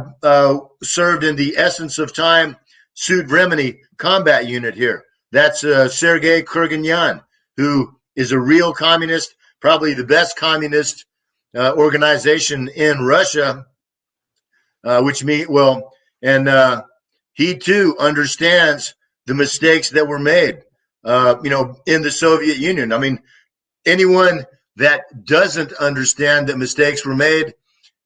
served in the Essence of Time Sud Remini combat unit here. That's Sergei Kurganyan, who is a real communist, probably the best communist organization in Russia, and he too understands the mistakes that were made, in the Soviet Union. I mean, anyone that doesn't understand that mistakes were made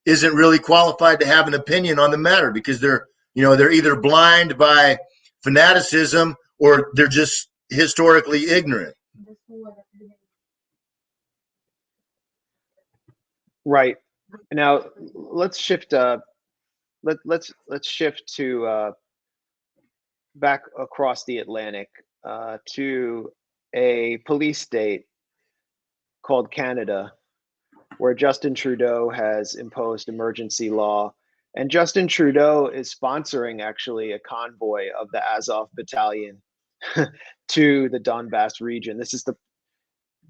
isn't really qualified to have an opinion on the matter, because they're either blind by fanaticism or they're just historically ignorant.
Right. Now let's shift. Let's shift to back across the Atlantic to a police state called Canada, where Justin Trudeau has imposed emergency law. And Justin Trudeau is sponsoring actually a convoy of the Azov battalion to the Donbass region. This is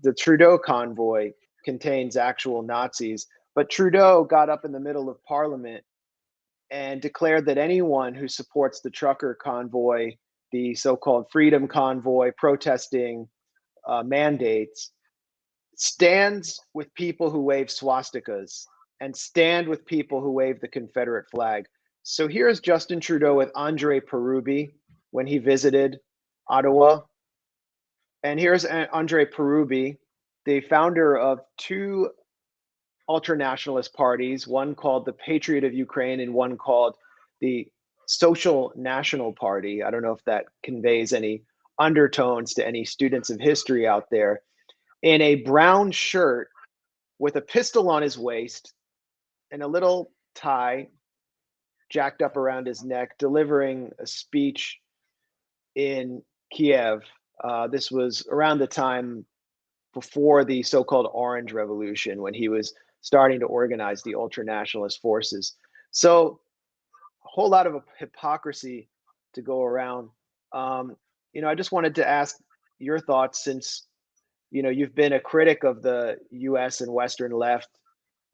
the Trudeau convoy contains actual Nazis, but Trudeau got up in the middle of Parliament and declared that anyone who supports the trucker convoy, the so-called Freedom Convoy protesting mandates, stands with people who wave swastikas and stand with people who wave the Confederate flag. So here's Justin Trudeau with Andre Perubi when he visited Ottawa. And here's Andre Perubi, the founder of two ultranationalist parties, one called the Patriot of Ukraine and one called the Social National Party. I don't know if that conveys any undertones to any students of history out there. In a brown shirt with a pistol on his waist and a little tie jacked up around his neck, delivering a speech in Kiev. This was around the time before the so-called Orange Revolution, when he was starting to organize the ultranationalist forces. So a whole lot of hypocrisy to go around. I just wanted to ask your thoughts, since you've been a critic of the US and Western left,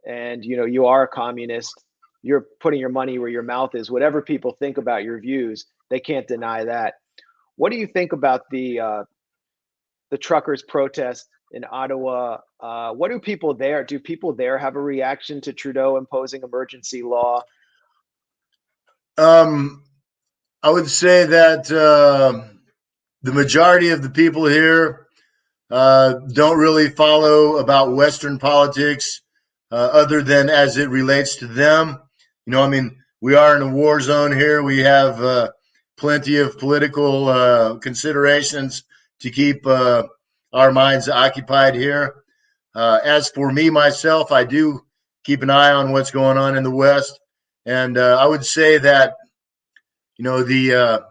and you are a communist. You're putting your money where your mouth is. Whatever people think about your views, they can't deny that. What do you think about the truckers' protest in Ottawa? What do people there have a reaction to Trudeau imposing emergency law?
I would say that the majority of the people here don't really follow about Western politics, other than as it relates to them. I mean, we are in a war zone here. We have plenty of political considerations to keep our minds occupied here. As for me, myself, I do keep an eye on what's going on in the West. And I would say that, the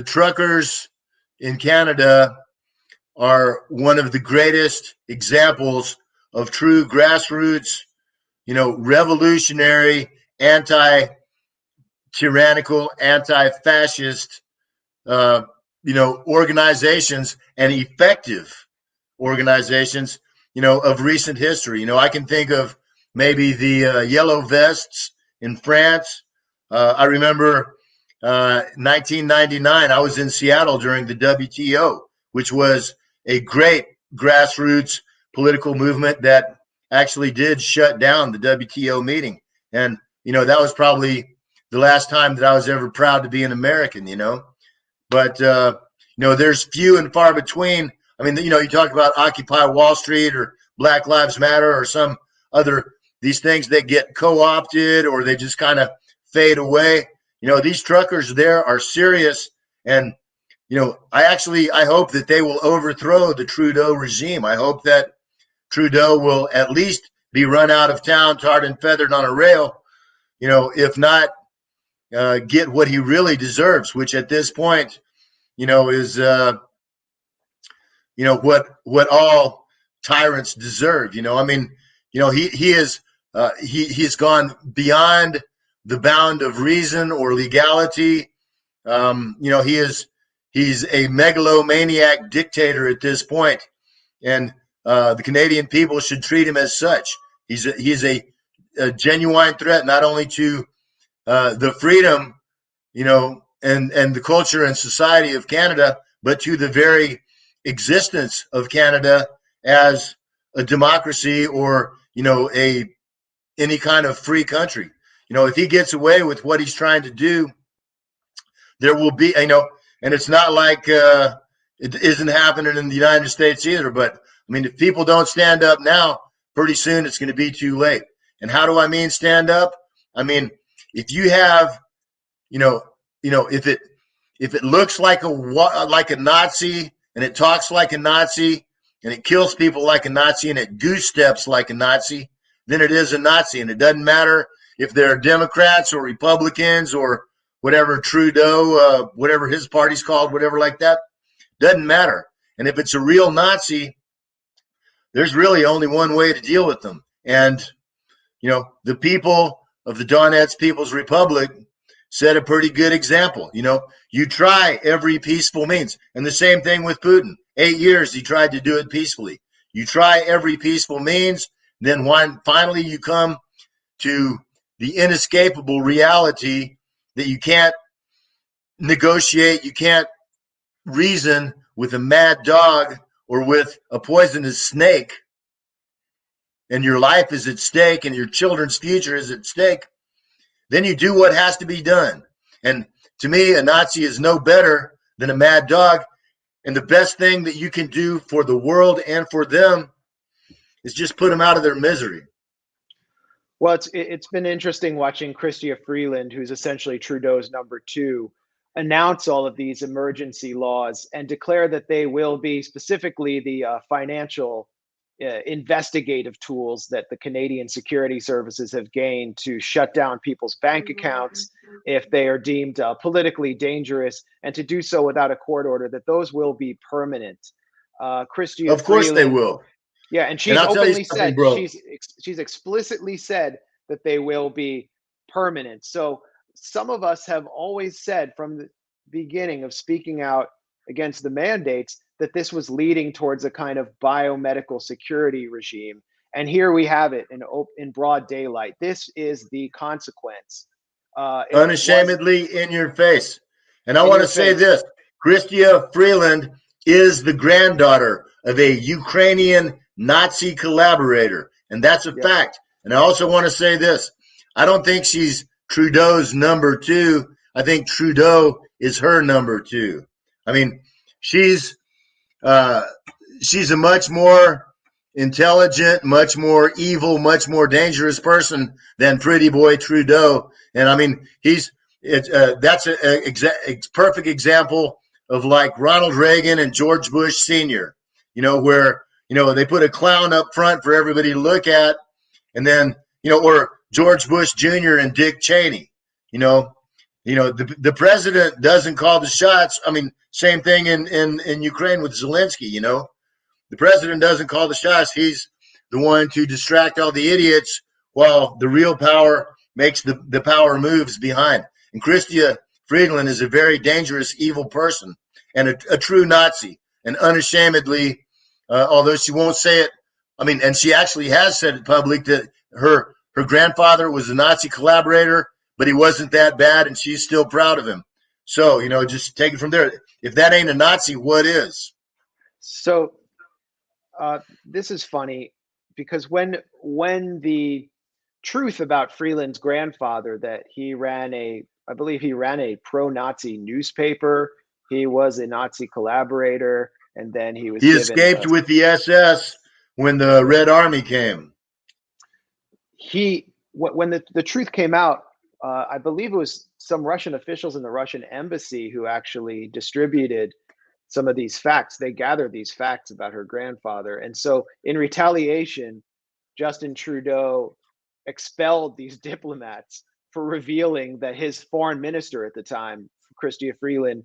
truckers in Canada are one of the greatest examples of true grassroots, revolutionary, anti-tyrannical, anti-fascist, organizations, and effective organizations, of recent history. I can think of maybe the Yellow Vests in France. I remember 1999, I was in Seattle during the WTO, which was a great grassroots political movement that actually did shut down the WTO meeting. And, that was probably the last time that I was ever proud to be an American, But, there's few and far between. I mean, you talk about Occupy Wall Street or Black Lives Matter or some other, these things that get co-opted or they just kind of fade away. These truckers there are serious. And, I hope that they will overthrow the Trudeau regime. I hope that Trudeau will at least be run out of town, tarred and feathered on a rail, if not get what he really deserves, which at this point, is, what all tyrants deserve. I mean, he has he's gone beyond the bound of reason or legality. He's a megalomaniac dictator at this point, and the Canadian people should treat him as such. He's a genuine threat not only to the freedom, and the culture and society of Canada, but to the very existence of Canada as a democracy or a any kind of free country. If he gets away with what he's trying to do, there will be, and it's not like it isn't happening in the United States either. But I mean, if people don't stand up now, pretty soon it's going to be too late. And how do I mean stand up? I mean, if you have, if it looks like a Nazi and it talks like a Nazi and it kills people like a Nazi and it goose steps like a Nazi, then it is a Nazi. And it doesn't matter if they're Democrats or Republicans or whatever, Trudeau, whatever his party's called, whatever like that, doesn't matter. And if it's a real Nazi, there's really only one way to deal with them. And, the people of the Donetsk People's Republic set a pretty good example. You try every peaceful means. And the same thing with Putin. 8 years he tried to do it peacefully. You try every peaceful means, then when finally you come to the inescapable reality that you can't negotiate, you can't reason with a mad dog or with a poisonous snake, and your life is at stake and your children's future is at stake, then you do what has to be done. And to me, a Nazi is no better than a mad dog. And the best thing that you can do for the world and for them is just put them out of their misery.
Well, it's been interesting watching Chrystia Freeland, who's essentially Trudeau's number two, announce all of these emergency laws and declare that they will be specifically the financial investigative tools that the Canadian security services have gained to shut down people's bank accounts if they are deemed politically dangerous, and to do so without a court order, that those will be permanent. Chrystia
Of course they
Freeland,
will.
yeah, and she's
I'll tell you
openly
something,
said,
bro.
she's explicitly said that they will be permanent. So some of us have always said from the beginning of speaking out against the mandates that this was leading towards a kind of biomedical security regime. And here we have it in broad daylight. This is the consequence.
Unashamedly in your face. And I
In
want to
your
say
face.
this: Chrystia Freeland is the granddaughter of a Ukrainian Nazi collaborator. And that's a
Yes.
fact. And I also want to say this: I don't think she's Trudeau's number two. I think Trudeau is her number two. I mean, she's a much more intelligent, much more evil, much more dangerous person than Pretty Boy Trudeau. And I mean, that's a perfect example of like Ronald Reagan and George Bush Sr. Where they put a clown up front for everybody to look at, and then or George Bush Jr. and Dick Cheney. The president doesn't call the shots. I mean, same thing in Ukraine with Zelensky. The president doesn't call the shots. He's the one to distract all the idiots while the real power makes the power moves behind. And Chrystia Freeland is a very dangerous, evil person and a true Nazi. And unashamedly, although she won't say it, I mean, and she actually has said it public that her grandfather was a Nazi collaborator, but he wasn't that bad, and she's still proud of him. So, just take it from there. If that ain't a Nazi, what is?
So this is funny because when the truth about Freeland's grandfather, that I believe he ran a pro-Nazi newspaper, he was a Nazi collaborator, and then he was
He
given
escaped with the SS when the Red Army came.
When the truth came out, I believe it was some Russian officials in the Russian embassy who actually distributed some of these facts. They gathered these facts about her grandfather. And so in retaliation, Justin Trudeau expelled these diplomats for revealing that his foreign minister at the time, Chrystia Freeland,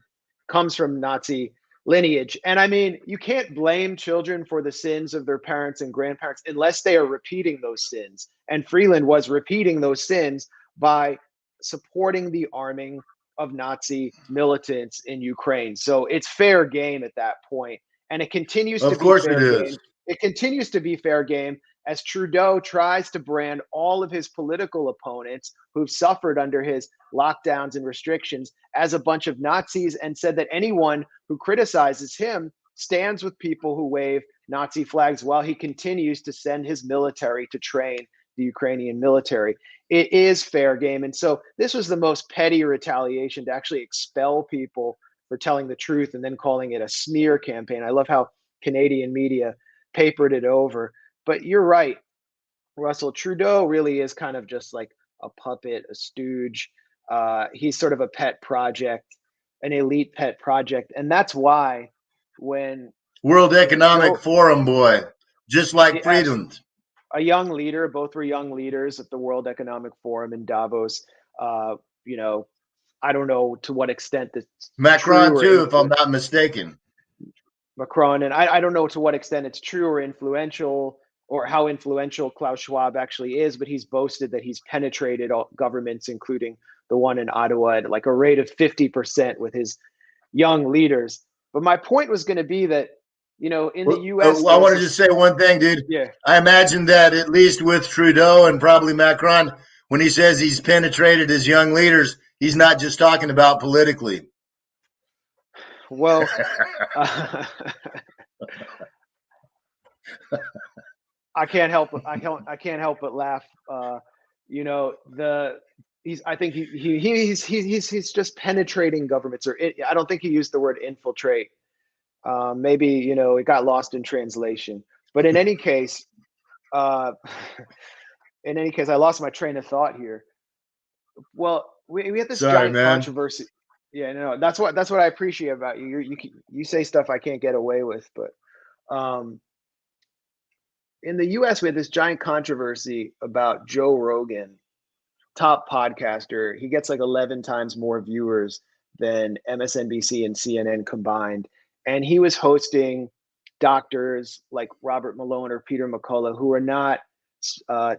comes from Nazi lineage. And I mean, you can't blame children for the sins of their parents and grandparents unless they are repeating those sins. And Freeland was repeating those sins by supporting the arming of Nazi militants in Ukraine. So it's fair game at that point. And it continues to
Of
be
course it
fair
is.
game. It continues to be fair game as Trudeau tries to brand all of his political opponents who've suffered under his lockdowns and restrictions as a bunch of Nazis, and said that anyone who criticizes him stands with people who wave Nazi flags while he continues to send his military to train the Ukrainian military. It is fair game. And so this was the most petty retaliation, to actually expel people for telling the truth and then calling it a smear campaign. I love how Canadian media papered it over. But you're right, Russell. Trudeau really is kind of just like a puppet, a stooge. He's sort of a pet project, an elite pet project. And that's why when
World Economic
Joe,
Forum boy, just like Freedom.
a young leader, both were young leaders at the World Economic Forum in Davos, you know, I don't know to what extent it's true
Macron
or
too, if I'm not mistaken.
Macron, and I don't know to what extent it's true or influential, or how influential Klaus Schwab actually is, but he's boasted that he's penetrated all governments, including the one in Ottawa, at like a rate of 50% with his young leaders. But my point was going to be that, in the
Well,
US,
I
there's
want to just
this,
say one thing, dude.
yeah,
I imagine that at least with Trudeau and probably Macron, when he says he's penetrated his young leaders, he's not just talking about politically.
well, uh, I can't help I can't help but laugh. The he's I think he's just penetrating governments, or I don't think he used the word infiltrate. Maybe it got lost in translation. But uh, in any case, I lost my train of thought here. Well, we had this
Sorry,
giant
man.
controversy. Yeah, no, that's what I appreciate about you. You say stuff I can't get away with, but um, in the U.S. we had this giant controversy about Joe Rogan, top podcaster. He gets like 11 times more viewers than MSNBC and CNN combined. And he was hosting doctors like Robert Malone or Peter McCullough who are not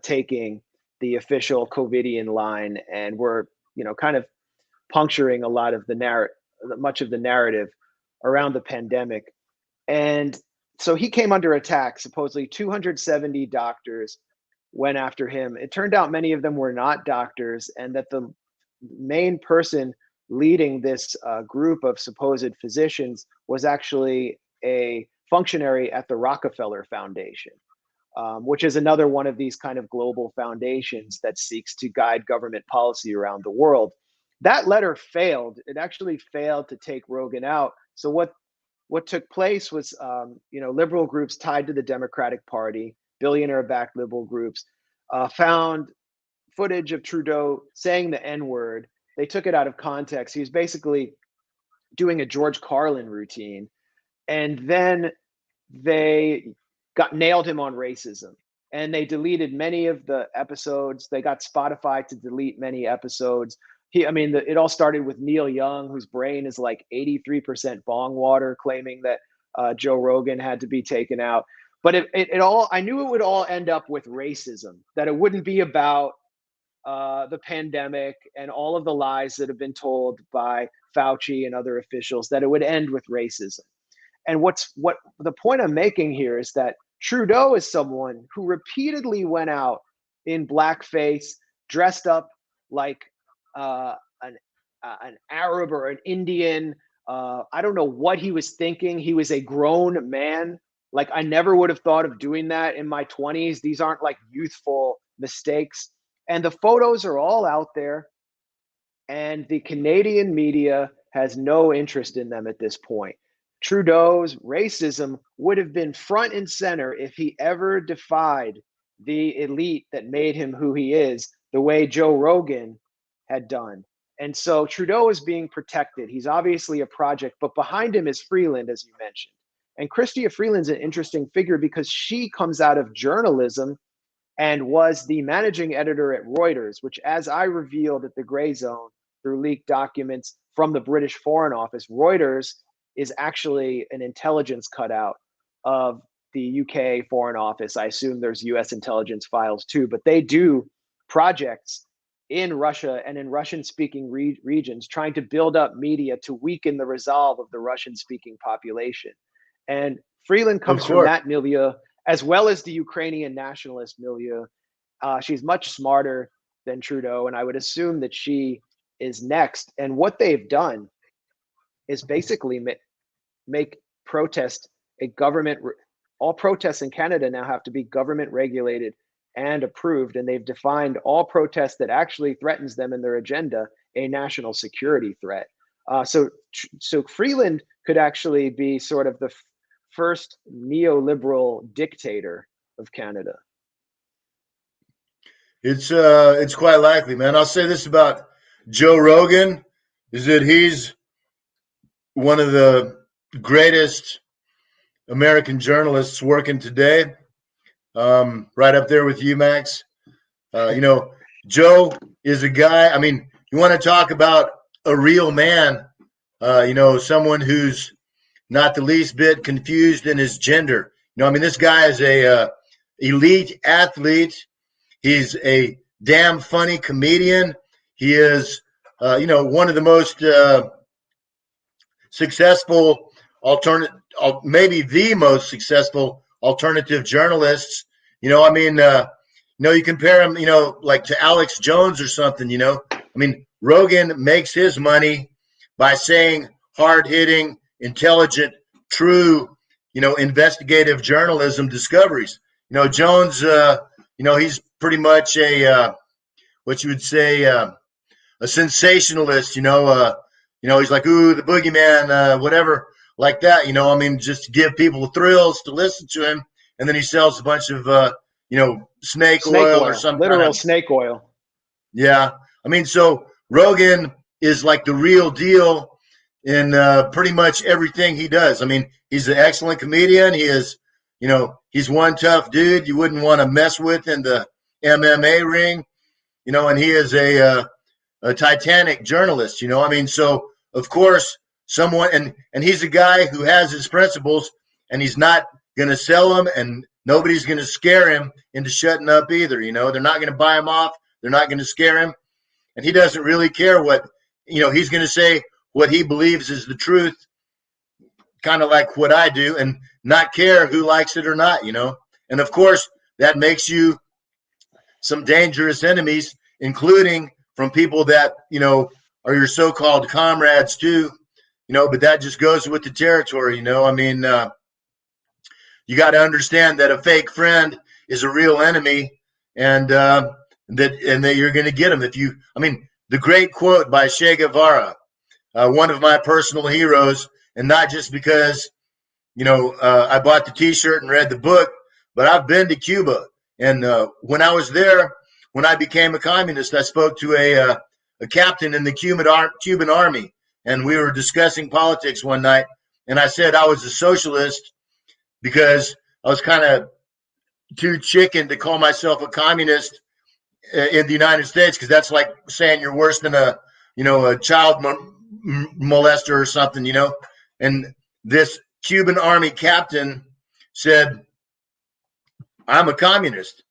taking the official COVIDian line, and were, kind of puncturing a lot of the much of the narrative around the pandemic. And so he came under attack. Supposedly 270 doctors went after him. It turned out many of them were not doctors, and that the main person leading this group of supposed physicians was actually a functionary at the Rockefeller Foundation, which is another one of these kind of global foundations that seeks to guide government policy around the world. That letter failed. It actually failed to take Rogan out. So what took place was, liberal groups tied to the Democratic Party, billionaire-backed liberal groups, found footage of Trudeau saying the N-word. They took it out of context. He was basically doing a George Carlin routine, and then they nailed him on racism. And they deleted many of the episodes. They got Spotify to delete many episodes. It all started with Neil Young, whose brain is like 83% bong water, claiming that Joe Rogan had to be taken out. But I knew it would all end up with racism, that it wouldn't be about the pandemic and all of the lies that have been told by Fauci and other officials, that it would end with racism. And what the point I'm making here is that Trudeau is someone who repeatedly went out in blackface, dressed up like uh, an an Arab or an Indian. I don't know what he was thinking. He was a grown man. Like, I never would have thought of doing that in my 20s. These aren't like youthful mistakes. And the photos are all out there. And the Canadian media has no interest in them at this point. Trudeau's racism would have been front and center if he ever defied the elite that made him who he is, the way Joe Rogan had done. And so Trudeau is being protected. He's obviously a project, but behind him is Freeland, as you mentioned. And Chrystia Freeland's an interesting figure because she comes out of journalism and was the managing editor at Reuters, which, as I revealed at the Grayzone through leaked documents from the British Foreign Office, Reuters is actually an intelligence cutout of the UK Foreign Office. I assume there's US intelligence files too, but they do projects in Russia and in Russian-speaking regions, trying to build up media to weaken the resolve of the Russian-speaking population. And Freeland
Of
comes from
course.
that milieu, as well as the Ukrainian nationalist milieu. She's much smarter than Trudeau, and I would assume that she is next. And what they've done is basically make protest a government. All protests in Canada now have to be government regulated and approved, and they've defined all protest that actually threatens them in their agenda a national security threat. So Freeland could actually be sort of the first neoliberal dictator of Canada.
It's quite likely, man. I'll say this about Joe Rogan, is that he's one of the greatest American journalists working today, right up there with you, Max. Joe is a guy. I mean, you want to talk about a real man, someone who's not the least bit confused in his gender. I mean, this guy is a elite athlete. He's a damn funny comedian. He is, one of the most successful maybe the most successful alternative journalists. You compare him, like to Alex Jones or something. I mean, Rogan makes his money by saying hard-hitting, intelligent, true, investigative journalism discoveries. Jones, he's pretty much what you would say, a sensationalist. He's like, ooh, the boogeyman, whatever, like that. Just to give people thrills to listen to him, and then he sells a bunch of, snake oil or something.
Literal snake oil.
Yeah, so Rogan is like the real deal in pretty much everything he does. He's an excellent comedian. He is, he's one tough dude you wouldn't want to mess with in the MMA ring, and he is a Titanic journalist, so of course someone, and he's a guy who has his principles, and he's not going to sell them, and nobody's going to scare him into shutting up either. They're not going to buy him off. They're not going to scare him. And he doesn't really care what, he's going to say what he believes is the truth, kind of like what I do, and not care who likes it or not, And of course, that makes you some dangerous enemies, including from people that, are your so-called comrades too, but that just goes with the territory, you got to understand that a fake friend is a real enemy, and that you're going to get them if you. The great quote by Che Guevara, one of my personal heroes, and not just because I bought the T-shirt and read the book, but I've been to Cuba, and when I was there, when I became a communist, I spoke to a captain in the Cuban Army, and we were discussing politics one night, and I said I was a socialist because I was kind of too chicken to call myself a communist in the United States, because that's like saying you're worse than a child molester or something, And this Cuban Army captain said, I'm a communist.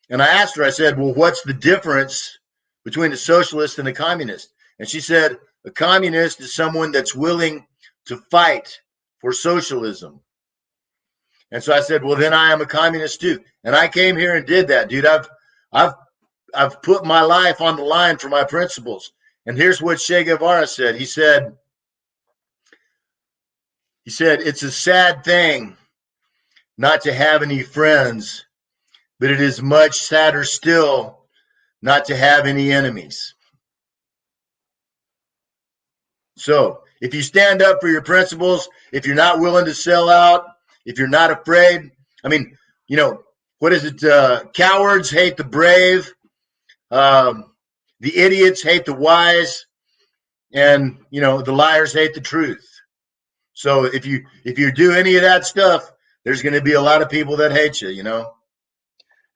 And I asked her, I said, well, what's the difference between a socialist and a communist? And she said, a communist is someone that's willing to fight for socialism. And so I said, well, then I am a communist too. And I came here and did that, dude. I've put my life on the line for my principles. And here's what Che Guevara said. He said, it's a sad thing not to have any friends, but it is much sadder still not to have any enemies. So if you stand up for your principles, if you're not willing to sell out, if you're not afraid, what is it? Cowards hate the brave. The idiots hate the wise, and the liars hate the truth. So if you do any of that stuff, there's going to be a lot of people that hate you.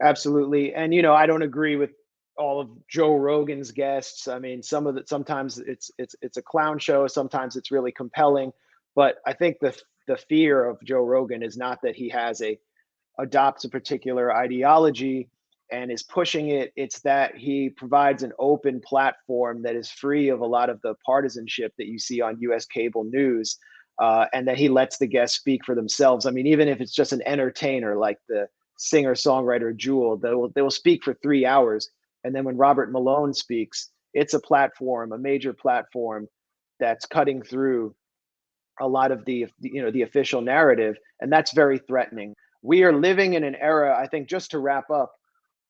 Absolutely, and I don't agree with all of Joe Rogan's guests. Sometimes it's a clown show. Sometimes it's really compelling. But I think the fear of Joe Rogan is not that he adopts a particular ideology and is pushing it. It's that he provides an open platform that is free of a lot of the partisanship that you see on US cable news, and that he lets the guests speak for themselves. I mean, even if it's just an entertainer like the singer songwriter Jewel, they will speak for 3 hours. And then when Robert Malone speaks, it's a platform, a major platform that's cutting through a lot of the official narrative, and that's very threatening. We are living in an era, I think, just to wrap up,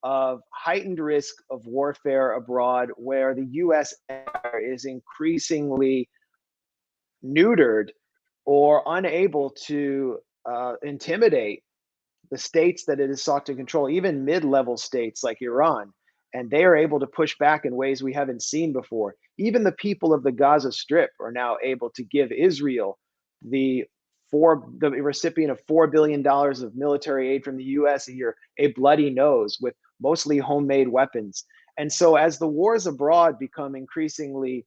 of heightened risk of warfare abroad, where the U.S. is increasingly neutered or unable to intimidate the states that it has sought to control, even mid-level states like Iran, and they are able to push back in ways we haven't seen before. Even the people of the Gaza Strip are now able to give Israel the the recipient of $4 billion of military aid from the U.S. a year, a bloody nose with mostly homemade weapons. And so, as the wars abroad become increasingly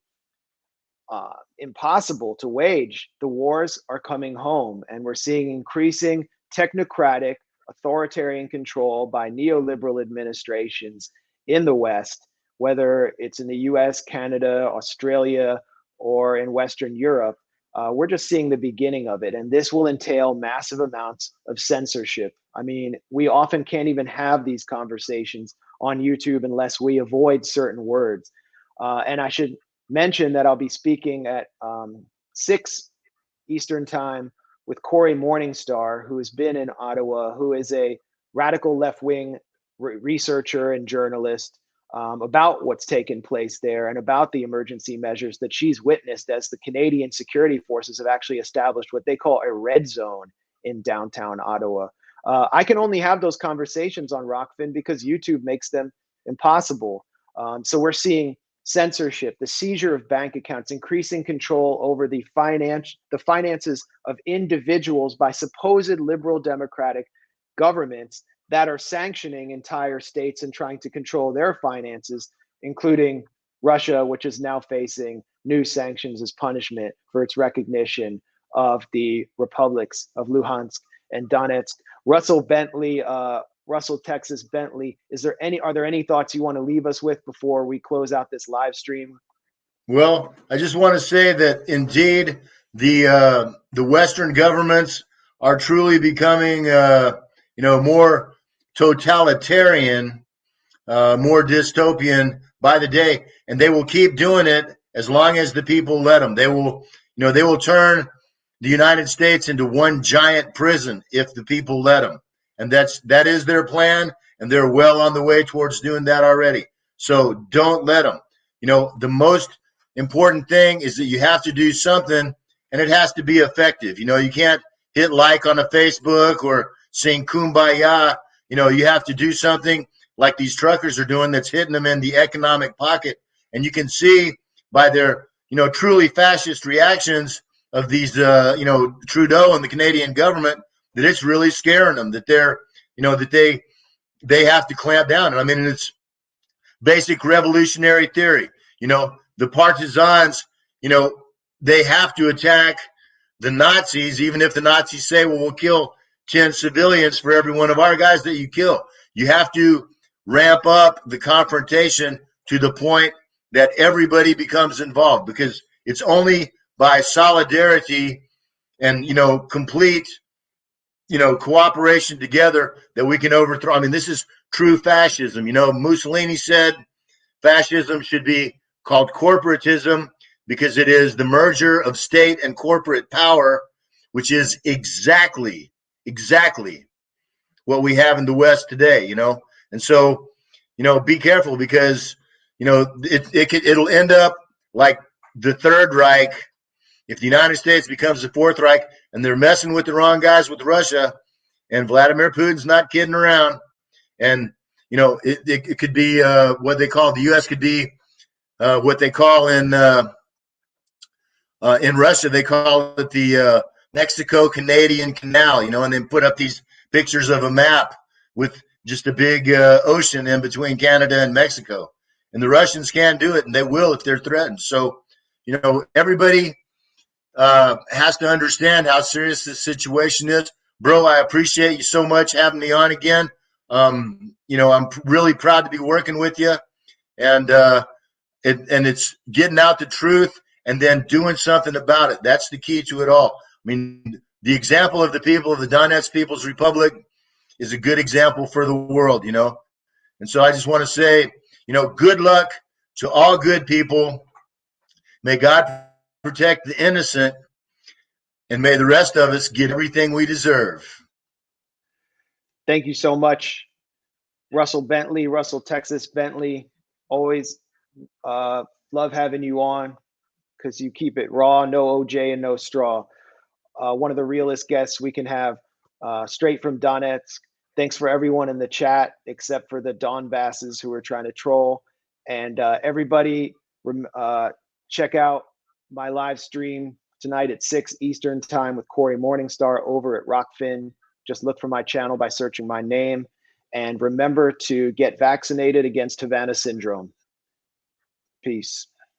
impossible to wage, the wars are coming home, and we're seeing increasing technocratic, authoritarian control by neoliberal administrations in the West, whether it's in the US, Canada, Australia, or in Western Europe. We're just seeing the beginning of it, and this will entail massive amounts of censorship. I mean, we often can't even have these conversations on YouTube unless we avoid certain words. And I should mention that I'll be speaking at 6 Eastern Time with Corey Morningstar, who has been in Ottawa, who is a radical left-wing researcher and journalist, about what's taken place there and about the emergency measures that she's witnessed as the Canadian security forces have actually established what they call a red zone in downtown Ottawa. I can only have those conversations on Rockfin because YouTube makes them impossible. So we're seeing censorship, the seizure of bank accounts, increasing control over the finances of individuals by supposed liberal democratic governments that are sanctioning entire states and trying to control their finances, including Russia, which is now facing new sanctions as punishment for its recognition of the republics of Luhansk and Donetsk. Russell, Texas, Bentley. Are there any thoughts you want to leave us with before we close out this live stream?
Well, I just want to say that indeed the Western governments are truly becoming, more totalitarian, more dystopian by the day, and they will keep doing it as long as the people let them. They will turn the United States into one giant prison if the people let them. And that is their plan, and they're well on the way towards doing that already. So don't let them. The most important thing is that you have to do something, and it has to be effective. You can't hit like on a Facebook or sing Kumbaya. You have to do something like these truckers are doing that's hitting them in the economic pocket. And you can see by their, truly fascist reactions of these, Trudeau and the Canadian government, that it's really scaring them, that they're, that they have to clamp down. And I mean, it's basic revolutionary theory. The partisans, they have to attack the Nazis, even if the Nazis say, well, we'll kill 10 civilians for every one of our guys that you kill. You have to ramp up the confrontation to the point that everybody becomes involved, because it's only by solidarity and, complete cooperation together that we can overthrow. I mean, this is true fascism. Mussolini said fascism should be called corporatism because it is the merger of state and corporate power, which is exactly what we have in the West today, And so, be careful, because, it'll end up like the Third Reich. If the United States becomes the Fourth Reich, and they're messing with the wrong guys with Russia, and Vladimir Putin's not kidding around, and it could be what they call, the U.S. could be what they call in Russia, they call it the Mexico-Canadian Canal, and they put up these pictures of a map with just a big ocean in between Canada and Mexico. And the Russians can do it, and they will if they're threatened. So, everybody has to understand how serious this situation is. Bro, I appreciate you so much having me on again. I'm really proud to be working with you, and it's getting out the truth and then doing something about it. That's the key to it all. I mean, the example of the people of the Donetsk People's Republic is a good example for the world, And so I just want to say, good luck to all good people. May God protect the innocent, and may the rest of us get everything we deserve.
Thank you so much, Russell Bentley, Russell Texas Bentley. Always love having you on because you keep it raw, no OJ and no straw. One of the realest guests we can have, straight from Donetsk. Thanks for everyone in the chat, except for the Donbasses who are trying to troll. And everybody, check out my live stream tonight at 6 Eastern time with Corey Morningstar over at Rockfin. Just look for my channel by searching my name. And remember to get vaccinated against Havana syndrome. Peace.